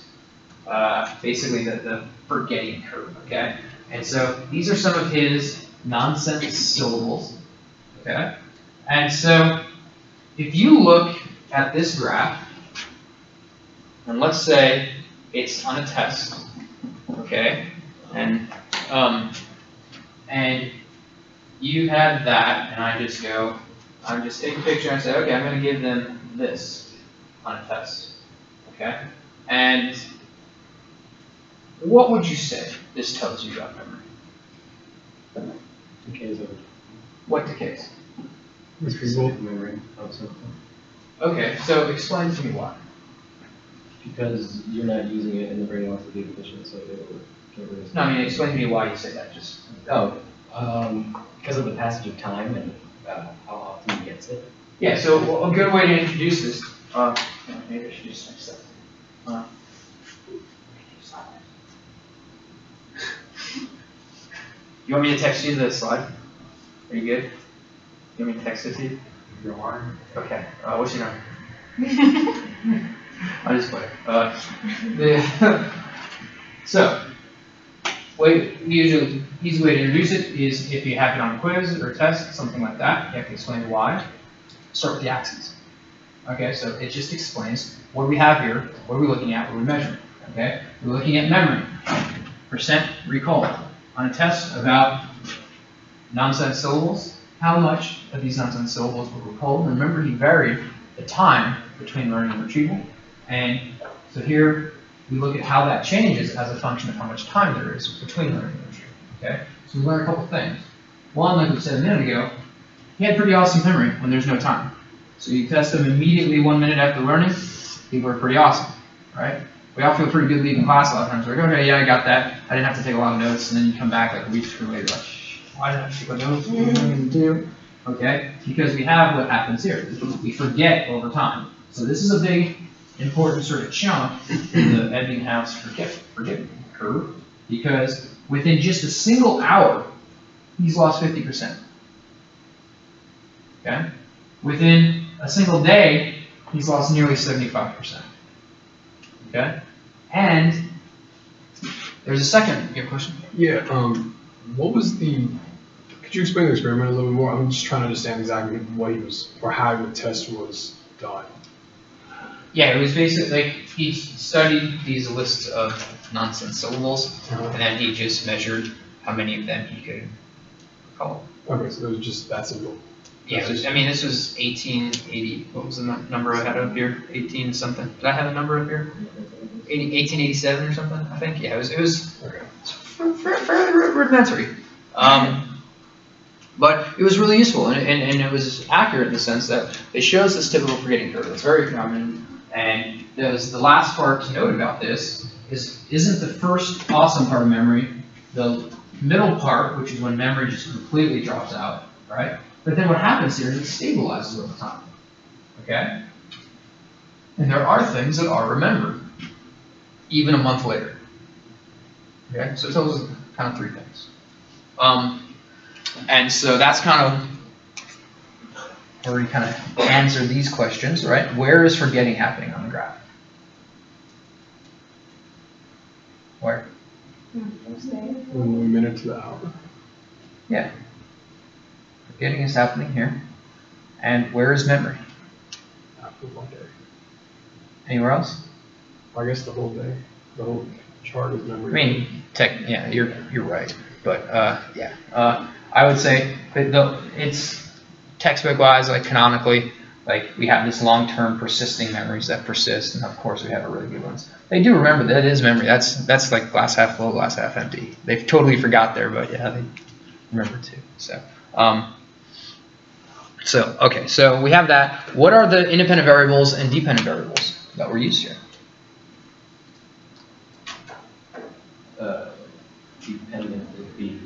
basically the forgetting curve. Okay, and so these are some of his nonsense syllables. Okay, and so if you look at this graph, and let's say it's on a test, okay, and you have that, and I'm just take a picture and say, okay, I'm going to give them this on a test, okay, and what would you say this tells you about memory? Decays over. What decays? Specific memory of something. Okay, so explain to me why. Because you're not using it and the brain wants to be efficient, so it will get rid of. No, I mean, explain to me why you say that. Just Because of the passage of time and how often he gets it. yeah. So a good way to introduce this. Maybe I should just fix that. You want me to text you the slide? Are you good? You want me to text it to you? Your water. Okay. What's your name? I'll just play. So, easy way to introduce it is if you have it on a quiz or a test, something like that, you have to explain why. Start with the axes. Okay, so it just explains what we have here, what are we looking at, what are we measuring. Okay, we're looking at memory, percent recall. On a test about nonsense syllables, how much of these nonsense syllables were recalled? And remember, he varied the time between learning and retrieval. And so here we look at how that changes as a function of how much time there is between learning and retrieval. Okay? So we learn a couple things. One, like we said a minute ago, he had pretty awesome memory when there's no time. So you test them immediately 1 minute after learning, people are pretty awesome, right? We all feel pretty good leaving class a lot of times. We're like, okay, yeah, I got that. I didn't have to take a lot of notes. And then you come back like a week or later, like, why did I take a notes? What am I going to do? Okay? Because we have what happens here. We forget over time. So this is a big, important sort of chunk in the Ebbinghaus forgetting curve, because within just a single hour, he's lost 50%. Okay? Within a single day, he's lost nearly 75%. Okay? And there's a second, you have a question? Yeah, what was could you explain the experiment a little bit more? I'm just trying to understand exactly what he was, or how the test was done. Yeah, it was basically like he studied these lists of nonsense syllables, and then he just measured how many of them he could recall. Okay, so it was just that simple. Yeah, I mean, this was 1880. What was the number I had up here? 18 something. Did I have a number up here? 1887 or something, I think. Yeah, it was fairly rudimentary. But it was really useful, and it was accurate in the sense that it shows this typical forgetting curve. It's very common, and the last part to note about this isn't the first awesome part of memory. The middle part, which is when memory just completely drops out, right? But then what happens here is it stabilizes over time, okay? And there are things that are remembered, even a month later. Okay, so it tells us Kind of three things. And so that's kind of where we kind of answer these questions, right? Where is forgetting happening on the graph? Where? From the minute to the hour. Yeah. Forgetting is happening here. And where is memory? After 1 day. Anywhere else? I guess the whole day. The whole chart is memory. I mean, yeah, you're right. But yeah, I would say it's textbook-wise, like canonically, like we have this long-term persisting memories that persist, and of course we have really good ones. They do remember that is memory. That's like glass half full, glass half empty. They've totally forgot there, but yeah, they remember too. So okay, so we have that. What are the independent variables and dependent variables that were used here? Dependent would be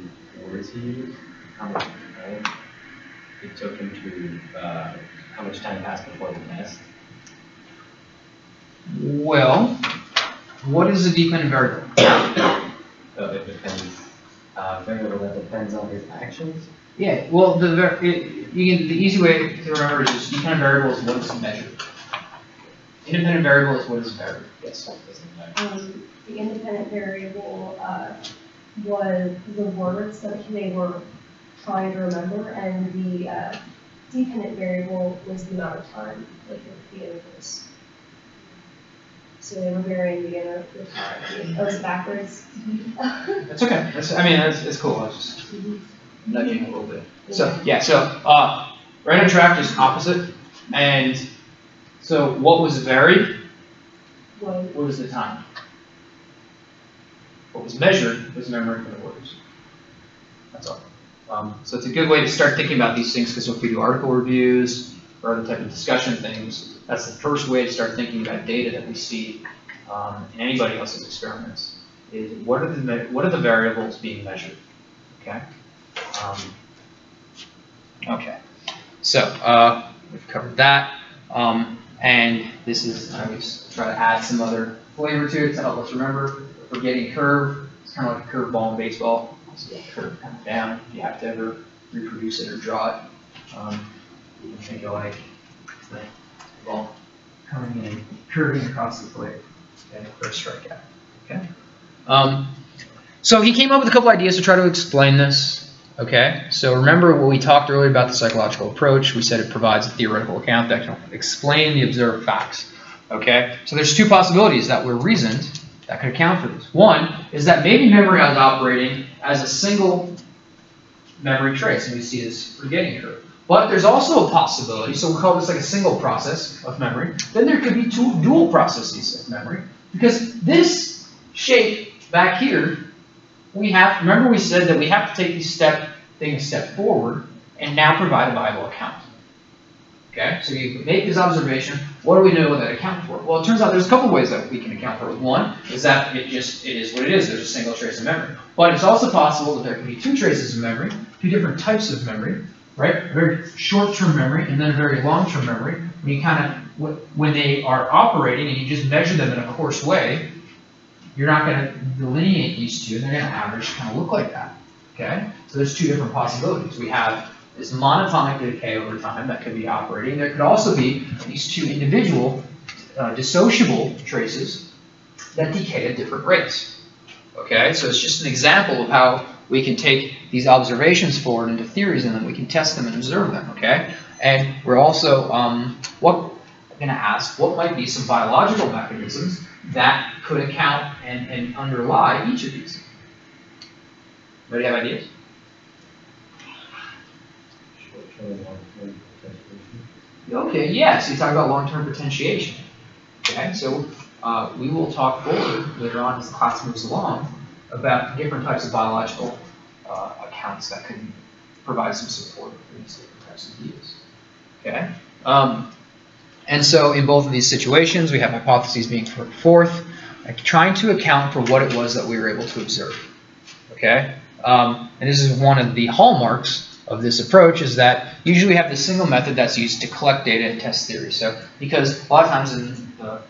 words he used, how much time it took him to, how much time passed before the test. Well, what is a dependent variable? It depends, variable that depends on his actions. Yeah, well, the easy way to remember is just dependent variable is what is measured. Independent variable is what is varied. Yes. The independent variable was the words that they were trying to remember, and the dependent variable was the amount of time, like the intervals. So they were varying the time. Oh, it's backwards. That's okay. It's cool. I was just nudging a little bit. So yeah, right on track, just opposite. And so what was varied? What was the time? What was measured was memory for the words. That's all. So it's a good way to start thinking about these things, because if we do article reviews or other type of discussion things, that's the first way to start thinking about data that we see in anybody else's experiments. Is what are the variables being measured? Okay. Okay. So we've covered that, and this is I always try to add some other flavor to it to help us remember. Forgetting curve, it's kind of like a curve ball in baseball. So the curve comes down. If you have to ever reproduce it or draw it, you can think of like the ball coming in, curving across the plate, okay, for a strikeout. Okay. So he came up with a couple ideas to try to explain this. Okay. So remember what we talked earlier about the psychological approach. We said it provides a theoretical account that can explain the observed facts. Okay. So there's two possibilities that were reasoned that could account for this. One is that maybe memory is operating as a single memory trace, and we see this forgetting curve. But there's also a possibility, so we'll call this like a single process of memory. Then there could be two dual processes of memory, because this shape back here, remember we said that we have to take these step forward and now provide a viable account. Okay, so you make this observation. What do we know that account for? Well, it turns out there's a couple ways that we can account for it. One is that it is what it is. There's a single trace of memory. But it's also possible that there can be two traces of memory, two different types of memory, right? A very short-term memory and then a very long-term memory. When they are operating and you just measure them in a coarse way, you're not going to delineate these two, and they're going to average kind of look like that. Okay, so there's two different possibilities. We have this monotonic decay over time that could be operating. There could also be these two individual dissociable traces that decay at different rates. Okay, so it's just an example of how we can take these observations forward into theories, and then we can test them and observe them. Okay, and we're also going to ask what might be some biological mechanisms that could account and underlie each of these. Anybody have ideas? Okay, yeah, so you talk about long-term potentiation. Okay, so we will talk forward later on as the class moves along about different types of biological accounts that could provide some support for these different types of views. Okay, and so in both of these situations, we have hypotheses being put forth, trying to account for what it was that we were able to observe. Okay, and this is one of the hallmarks of this approach, is that usually we have this single method that's used to collect data and test theory. So, because a lot of times in the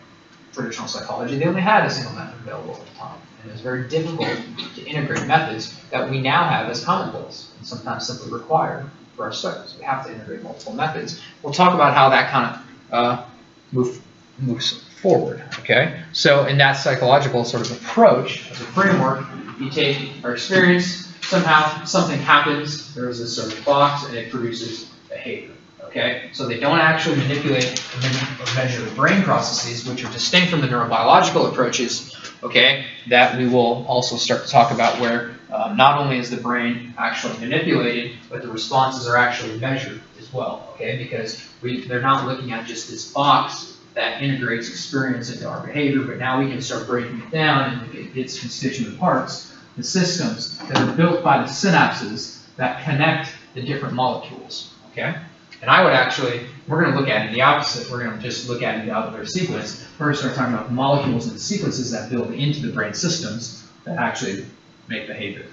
traditional psychology, they only had a single method available at the time. And it was very difficult to integrate methods that we now have as commonplace and sometimes simply required for our studies. We have to integrate multiple methods. We'll talk about how that kind of moves forward, okay? So in that psychological sort of approach, as a framework, you take our experience, somehow something happens, there's this sort of box, and it produces behavior, okay? So they don't actually manipulate or measure the brain processes, which are distinct from the neurobiological approaches, okay, that we will also start to talk about, where not only is the brain actually manipulated, but the responses are actually measured as well, okay, because they're not looking at just this box that integrates experience into our behavior, but now we can start breaking it down into its constituent parts, the systems that are built by the synapses that connect the different molecules, okay? And I would actually, we're going to look at it the opposite. We're going to just look at it out of their sequence. We're going to start talking about molecules and the sequences that build into the brain systems that actually make behavior.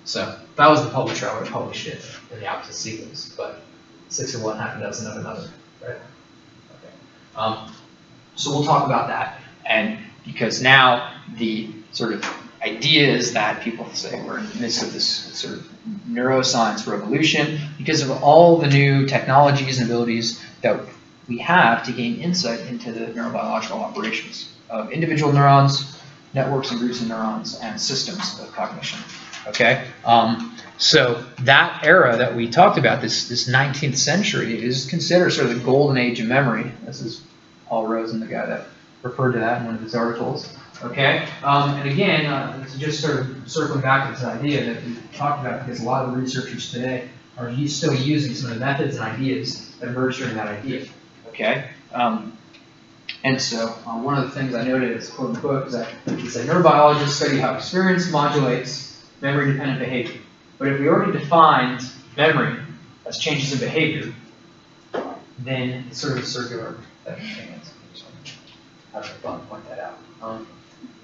So that was the publisher. I would have published it in the opposite sequence, but 6 of one, half a dozen of another, right? Okay. So we'll talk about that, and because now the sort of idea is that people say we're in the midst of this sort of neuroscience revolution because of all the new technologies and abilities that we have to gain insight into the neurobiological operations of individual neurons, networks and groups of neurons, and systems of cognition. Okay, so that era that we talked about, this 19th century, is considered sort of the golden age of memory. This is Paul Rosen, the guy that referred to that in one of his articles. Okay, and again, just sort of circling back to this idea that we talked about, because a lot of the researchers today are still using some of the methods and ideas that emerged during that idea. Okay, and so one of the things I noted as a quote in the book is that he said neurobiologists study how experience modulates memory-dependent behavior. But if we already defined memory as changes in behavior, then it's sort of circular. I have to point that out. A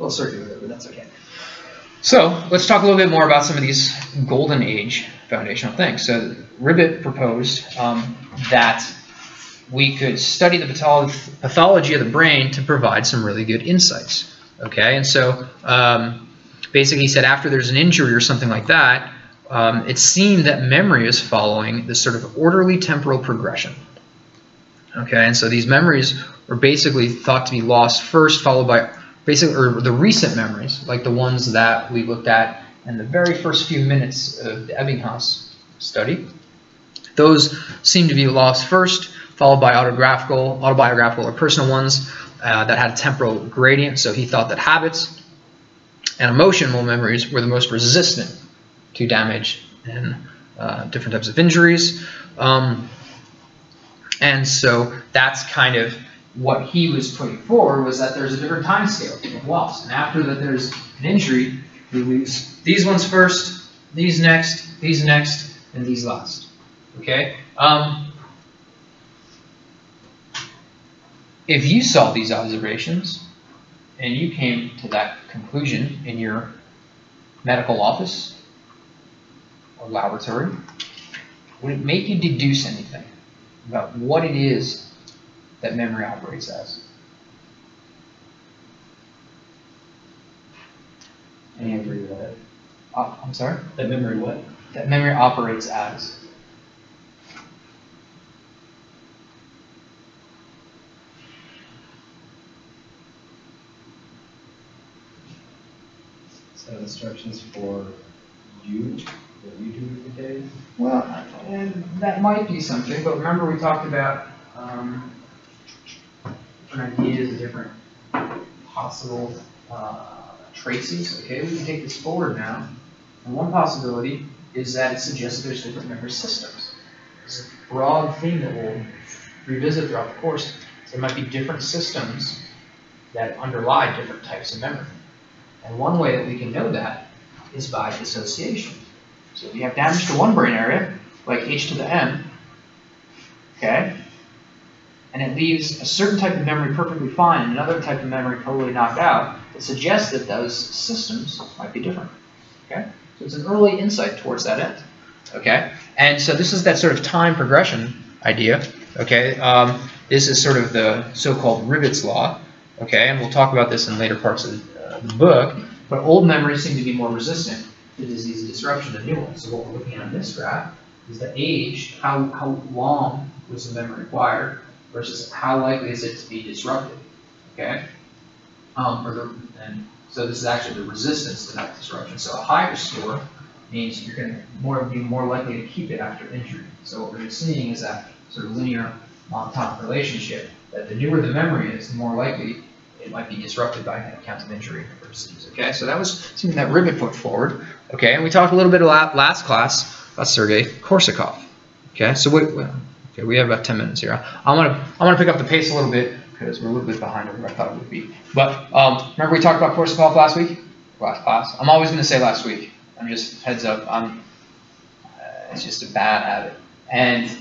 little circular there, but that's okay. So let's talk a little bit more about some of these golden age foundational things. So Ribbett proposed that we could study the pathology of the brain to provide some really good insights. Okay, and so basically he said after there's an injury or something like that, it seemed that memory is following this sort of orderly temporal progression. Okay, and so these memories were basically thought to be lost first, followed by or the recent memories, like the ones that we looked at in the very first few minutes of the Ebbinghaus study. Those seem to be lost first, followed by autobiographical or personal ones that had a temporal gradient. So he thought that habits and emotional memories were the most resistant to damage and different types of injuries. And so that's kind of what he was putting forward, was that there's a different time scale of loss. And after that there's an injury, we lose these ones first, these next, and these last. Okay? If you saw these observations and you came to that conclusion in your medical office or laboratory, would it make you deduce anything about what it is that memory operates as? I agree with that. I'm sorry? That memory what? That memory operates as. So instructions for you, what you do every day? Well, that might be something, but remember we talked about different ideas and different possible traces. Okay, we can take this forward now. And one possibility is that it suggests that there's different memory systems. It's a broad theme that we'll revisit throughout the course. So there might be different systems that underlie different types of memory. And one way that we can know that is by dissociation. So if you have damage to one brain area, like H to the M, okay, and it leaves a certain type of memory perfectly fine and another type of memory totally knocked out, it suggests that those systems might be different. Okay? So it's an early insight towards that end. Okay? And so this is that sort of time progression idea. Okay? This is sort of the so-called Ribbett's law. Okay? And we'll talk about this in later parts of the book. But old memories seem to be more resistant to disease disruption than new ones. So what we're looking at in this graph is the age, how long was the memory acquired versus how likely is it to be disrupted, okay? And so this is actually the resistance to that disruption. So a higher score means you're going to be more likely to keep it after injury. So what we're seeing is that sort of linear long-term relationship, that the newer the memory is, the more likely it might be disrupted by an account of injury or disease. Okay, so that was something that Ribbit put forward. Okay, and we talked a little bit about last class about Sergei Korsakov. Okay, so we have about 10 minutes here. I'm gonna pick up the pace a little bit because we're a little bit behind where I thought it would be. But remember we talked about Korsakov last week? Last class. I'm always going to say last week. I'm just heads up. It's just a bad habit. And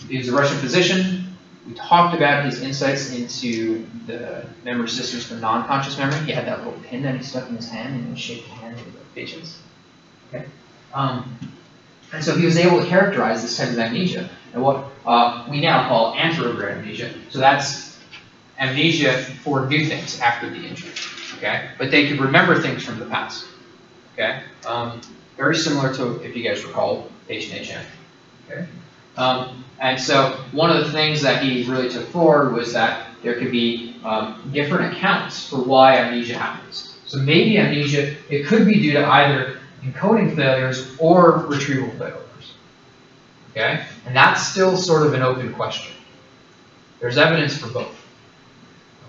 he was a Russian physician. We talked about his insights into the memory systems for non-conscious memory. He had that little pin that he stuck in his hand and he would shake the hand of the patients. Okay. And so he was able to characterize this type of amnesia and what we now call anterograde amnesia. So that's amnesia for new things after the injury. Okay, but they could remember things from the past. Okay, very similar to, if you guys recall, patient HM. Okay, and so one of the things that he really took forward was that there could be different accounts for why amnesia happens. So maybe amnesia, it could be due to either encoding failures or retrieval failures. Okay, and that's still sort of an open question. There's evidence for both.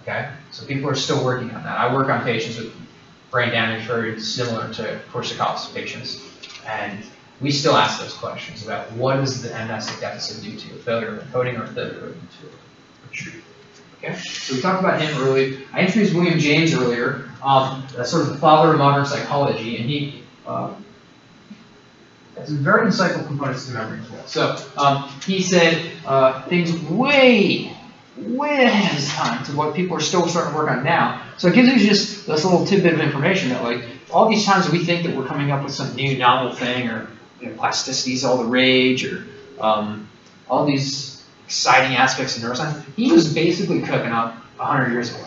Okay, so people are still working on that. I work on patients with brain damage very similar to Korsakov's patients, and we still ask those questions about what does the amnestic deficit do to a failure of encoding or a failure to retrieve. Okay, so we talked about him earlier. I introduced William James earlier, that's sort of the father of modern psychology, and he has some very insightful components to memory as well. So he said things way ahead of his time to what people are still starting to work on now. So it gives you just this little tidbit of information that, like, all these times that we think that we're coming up with some new novel thing, or plasticity is all the rage, or all these exciting aspects of neuroscience, he was basically cooking up 100 years ago.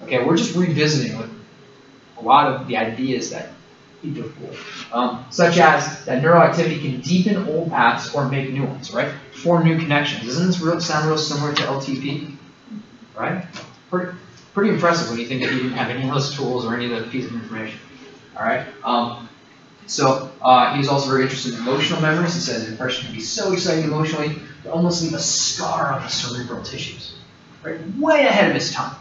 Okay, we're just revisiting with a lot of the ideas that he put forward, such as that neuroactivity can deepen old paths or make new ones, right? Form new connections. Doesn't this sound real similar to LTP? Right? Pretty impressive when you think that he didn't have any of those tools or any of that piece of information. All right. So he was also very interested in emotional memories. He said an impression can be so exciting emotionally to almost leave a scar on the cerebral tissues. Right? Way ahead of his time.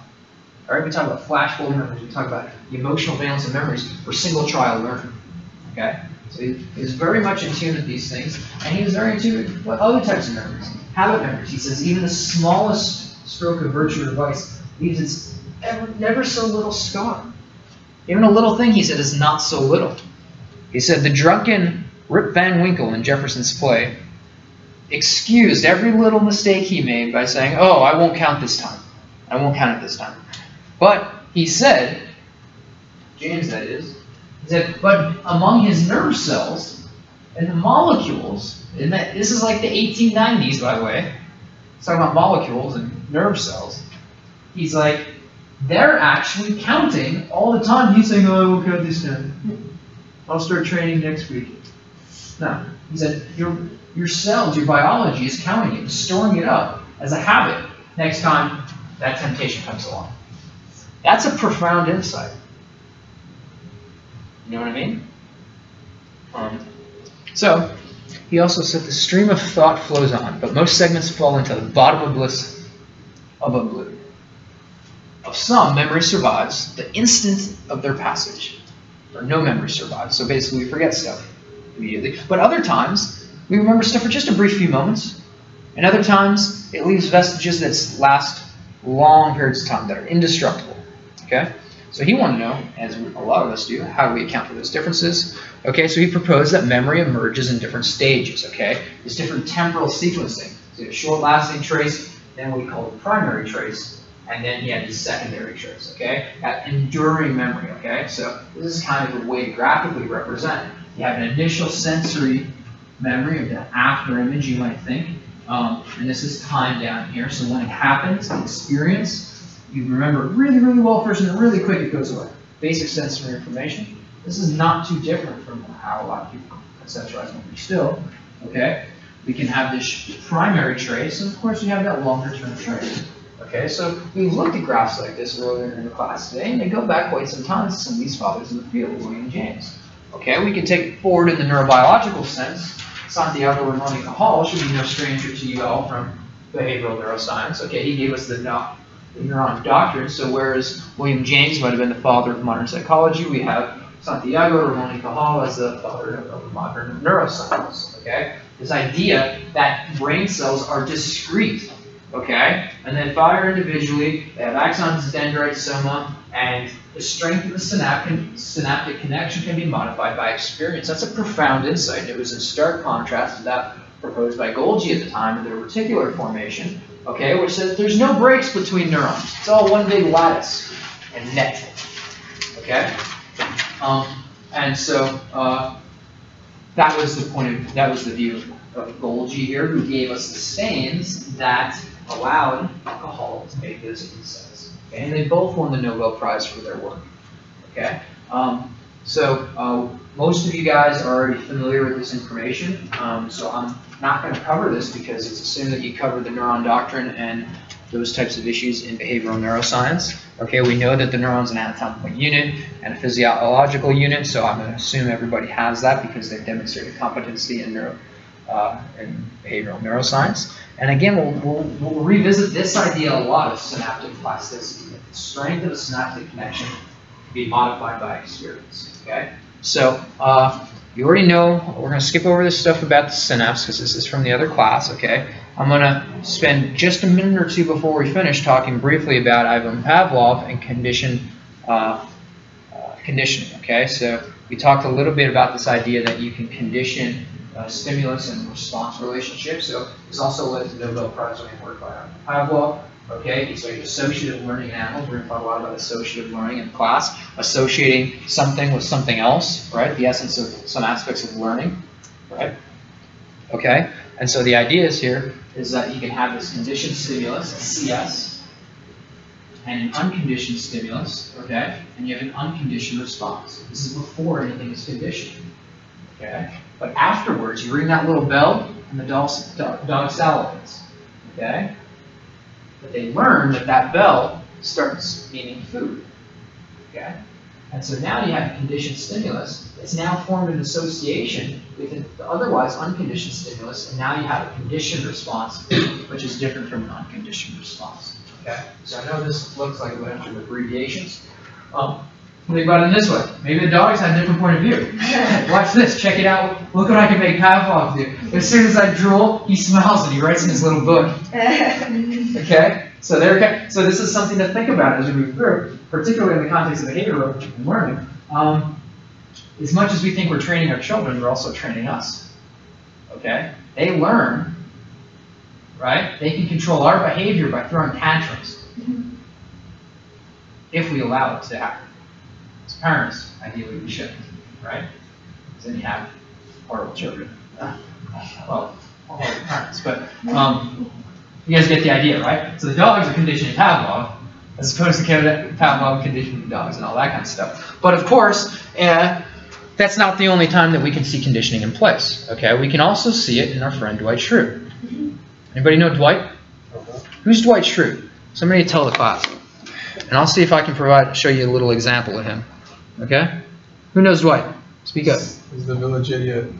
All right. We talk about flash bulb memories. We talk about the emotional valence of memories for single trial learning. Okay. So he was very much in tune with these things, and he was very in tune with what other types of memories, habit memories. He says even the smallest stroke of virtue or vice leaves its never so little scar. Even a little thing, he said, is not so little. He said the drunken Rip Van Winkle in Jefferson's play excused every little mistake he made by saying, "Oh, I won't count this time. I won't count it this time." But he said, James that is, he said, but among his nerve cells and the molecules, and that this is like the 1890s, by the way. He's talking about molecules and nerve cells. He's like, they're actually counting all the time. He's saying, "Oh, I won't count this time. I'll start training next week." No, he said, your cells, your biology is counting it and storing it up as a habit next time that temptation comes along. That's a profound insight. You know what I mean? So, he also said the stream of thought flows on, but most segments fall into the bottomless of oblivion. Of some, memory survives the instant of their passage, or no memory survives. So basically, we forget stuff immediately. But other times, we remember stuff for just a brief few moments, and other times, it leaves vestiges that last long periods of time that are indestructible. Okay? So he wanted to know, as a lot of us do, how do we account for those differences? Okay, so he proposed that memory emerges in different stages. Okay, there's different temporal sequencing. So you have short-lasting trace, then what we call the primary trace, and then he had the secondary trace. Okay, that enduring memory. Okay, so this is kind of a way to graphically represent. You have an initial sensory memory of the after image, you might think, and this is time down here. So when it happens, the experience, you remember it really, really well first, and then really quick it goes away. basic sensory information. This is not too different from how a lot of people conceptualize memory still. Okay, we can have this primary trace, and of course we have that longer-term trace. Okay, so we looked at graphs like this earlier in the class today, and they go back quite some time to some of these fathers in the field, William James. Okay, we can take it forward in the neurobiological sense. Santiago Ramon y Cajal should be no stranger to you all from behavioral neuroscience. Okay, he gave us the neuron doctrine, so whereas William James might have been the father of modern psychology, we have Santiago Ramon y Cajal as the father of modern neuroscience. Okay, this idea that brain cells are discrete, okay, and they fire individually, they have axons, dendrites, soma, and the strength of the synaptic connection can be modified by experience. That's a profound insight, and it was in stark contrast to that proposed by Golgi at the time in the reticular formation, okay, which says there's no breaks between neurons. It's all one big lattice and net, okay? And so that was the point of, that was the view of Golgi here, who gave us the stains that allowed alcohol to make those insights. Okay? And they both won the Nobel Prize for their work. Okay, most of you guys are already familiar with this information, so I'm not going to cover this because it's assumed that you covered the neuron doctrine and those types of issues in behavioral neuroscience. Okay, we know that the neuron's an anatomical unit and a physiological unit, so I'm going to assume everybody has that because they've demonstrated competency in behavioral neuroscience. And again, we'll revisit this idea a lot of synaptic plasticity. The strength of a synaptic connection can be modified by experience. Okay, so you already know, we're going to skip over this stuff about the synapse because this is from the other class. Okay, I'm going to spend just a minute or two before we finish talking briefly about Ivan Pavlov and conditioning. Okay, so we talked a little bit about this idea that you can condition stimulus and response relationship. So this also led to Nobel Prize winning work by Pavlov. Okay, he studied associative learning in animals. We're going to talk a lot about associative learning in class, associating something with something else, right? The essence of some aspects of learning, right? Okay, and so the idea is here is that you can have this conditioned stimulus, a CS, and an unconditioned stimulus, okay, and you have an unconditioned response. This is before anything is conditioned, okay? But afterwards, you ring that little bell, and the dog salivates, okay? But they learn that that bell starts meaning food, okay? And so now you have a conditioned stimulus. It's now formed an association with an otherwise unconditioned stimulus, and now you have a conditioned response, which is different from an unconditioned response, okay? So I know this looks like a bunch of abbreviations. Think about it in this way. Maybe the dogs have a different point of view. Watch this. Check it out. Look what I can make Pavlov do. As soon as I drool, he smiles and he writes in his little book. Okay? So this is something to think about as we move through, particularly in the context of behavioral and learning. As much as we think we're training our children, we're also training us. Okay? They learn, right? They can control our behavior by throwing tantrums. If we allow it to happen. As parents, ideally we shouldn't, right? Because then you have horrible children. Well, all horrible parents, but you guys get the idea, right? So the dogs are conditioning Pavlov, as opposed to Pavlov conditioning dogs and all that kind of stuff. But of course, that's not the only time that we can see conditioning in place. Okay, we can also see it in our friend Dwight Schrute. Anybody know Dwight? Who's Dwight Schrute? Somebody tell the class. And I'll see if I can show you a little example of him. Okay? Who knows Dwight? Speak up. He's the village idiot.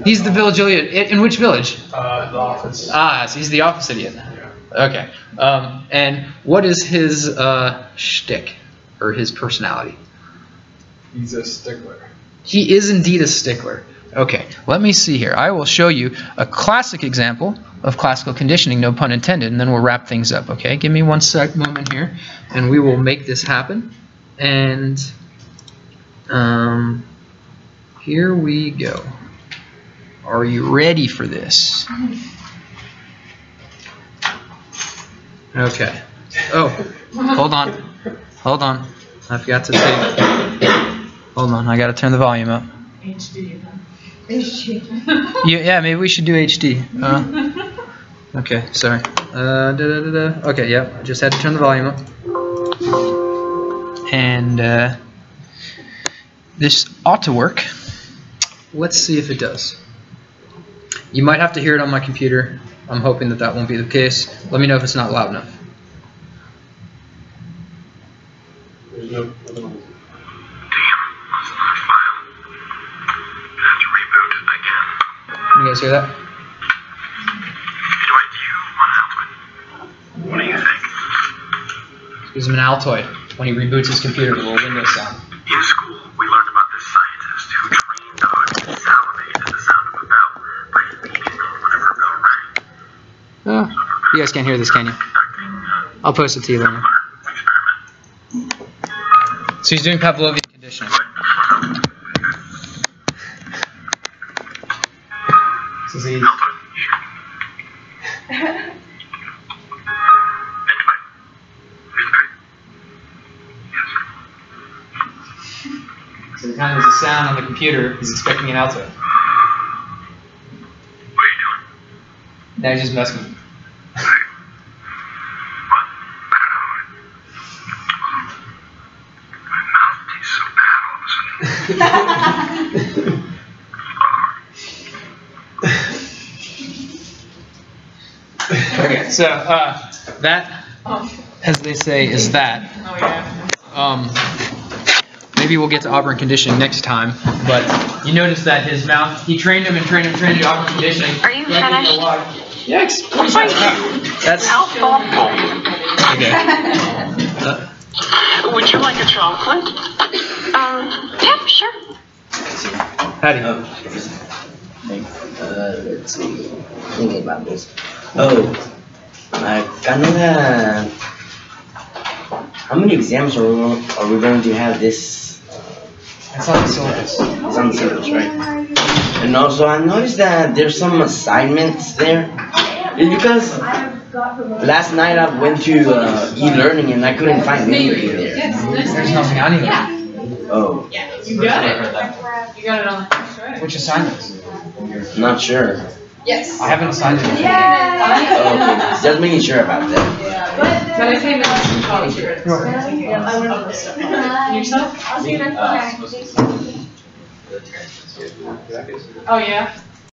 He's the village idiot. In which village? The office. Ah, so he's the office idiot. Yeah. Okay. And what is his shtick or his personality? He's a stickler. He is indeed a stickler. Okay, let me see here. I will show you a classic example of classical conditioning, no pun intended, and then we'll wrap things up, okay? Give me one moment here, and we will make this happen. And here we go. Are you ready for this? Okay. Oh, hold on. Hold on. I forgot to say. Hold on, I got to turn the volume up. HD. Yeah, maybe we should do HD. Okay, sorry. Okay, yeah, I just had to turn the volume up. And this ought to work. Let's see if it does. You might have to hear it on my computer. I'm hoping that that won't be the case. Let me know if it's not loud enough. There's no other one. You guys hear that? What do you think? Gives him an Altoid. When he reboots his computer, the little Windows sound. In school, we learned about this scientist who trained dogs to salivate at the sound of a bell by feeding them whenever a bell rang. Oh, you guys can't hear this, can you? I'll post it to you later. So he's doing Pavlovian conditioning. So he's So the time there's a sound on the computer, he's expecting an Altoid. What are you doing? Now he's just messing with me. My mouth tastes so bad all of a sudden. Okay, so that, as they say, is that. Oh, yeah. Maybe we'll get to operant conditioning next time, but you notice that his mouth, he trained him to operant conditioning. Are you finished? Yes. That's okay. Would you like a chocolate? Yeah, sure. Patty. Let's see. Thinking about this. Oh, Canada. How many exams are we going to have this? It's on the syllabus. It's on the syllabus, right? And also, I noticed that there's some assignments there. It's because last night I went to e-learning and I couldn't find anything there. There's nothing on here. Oh, You got it. You got it on. Which assignments? not sure. Yes. I haven't assigned it. Oh, okay. Just making sure about that. But I came in some college here. Yourself? The transcripts. Oh, yeah?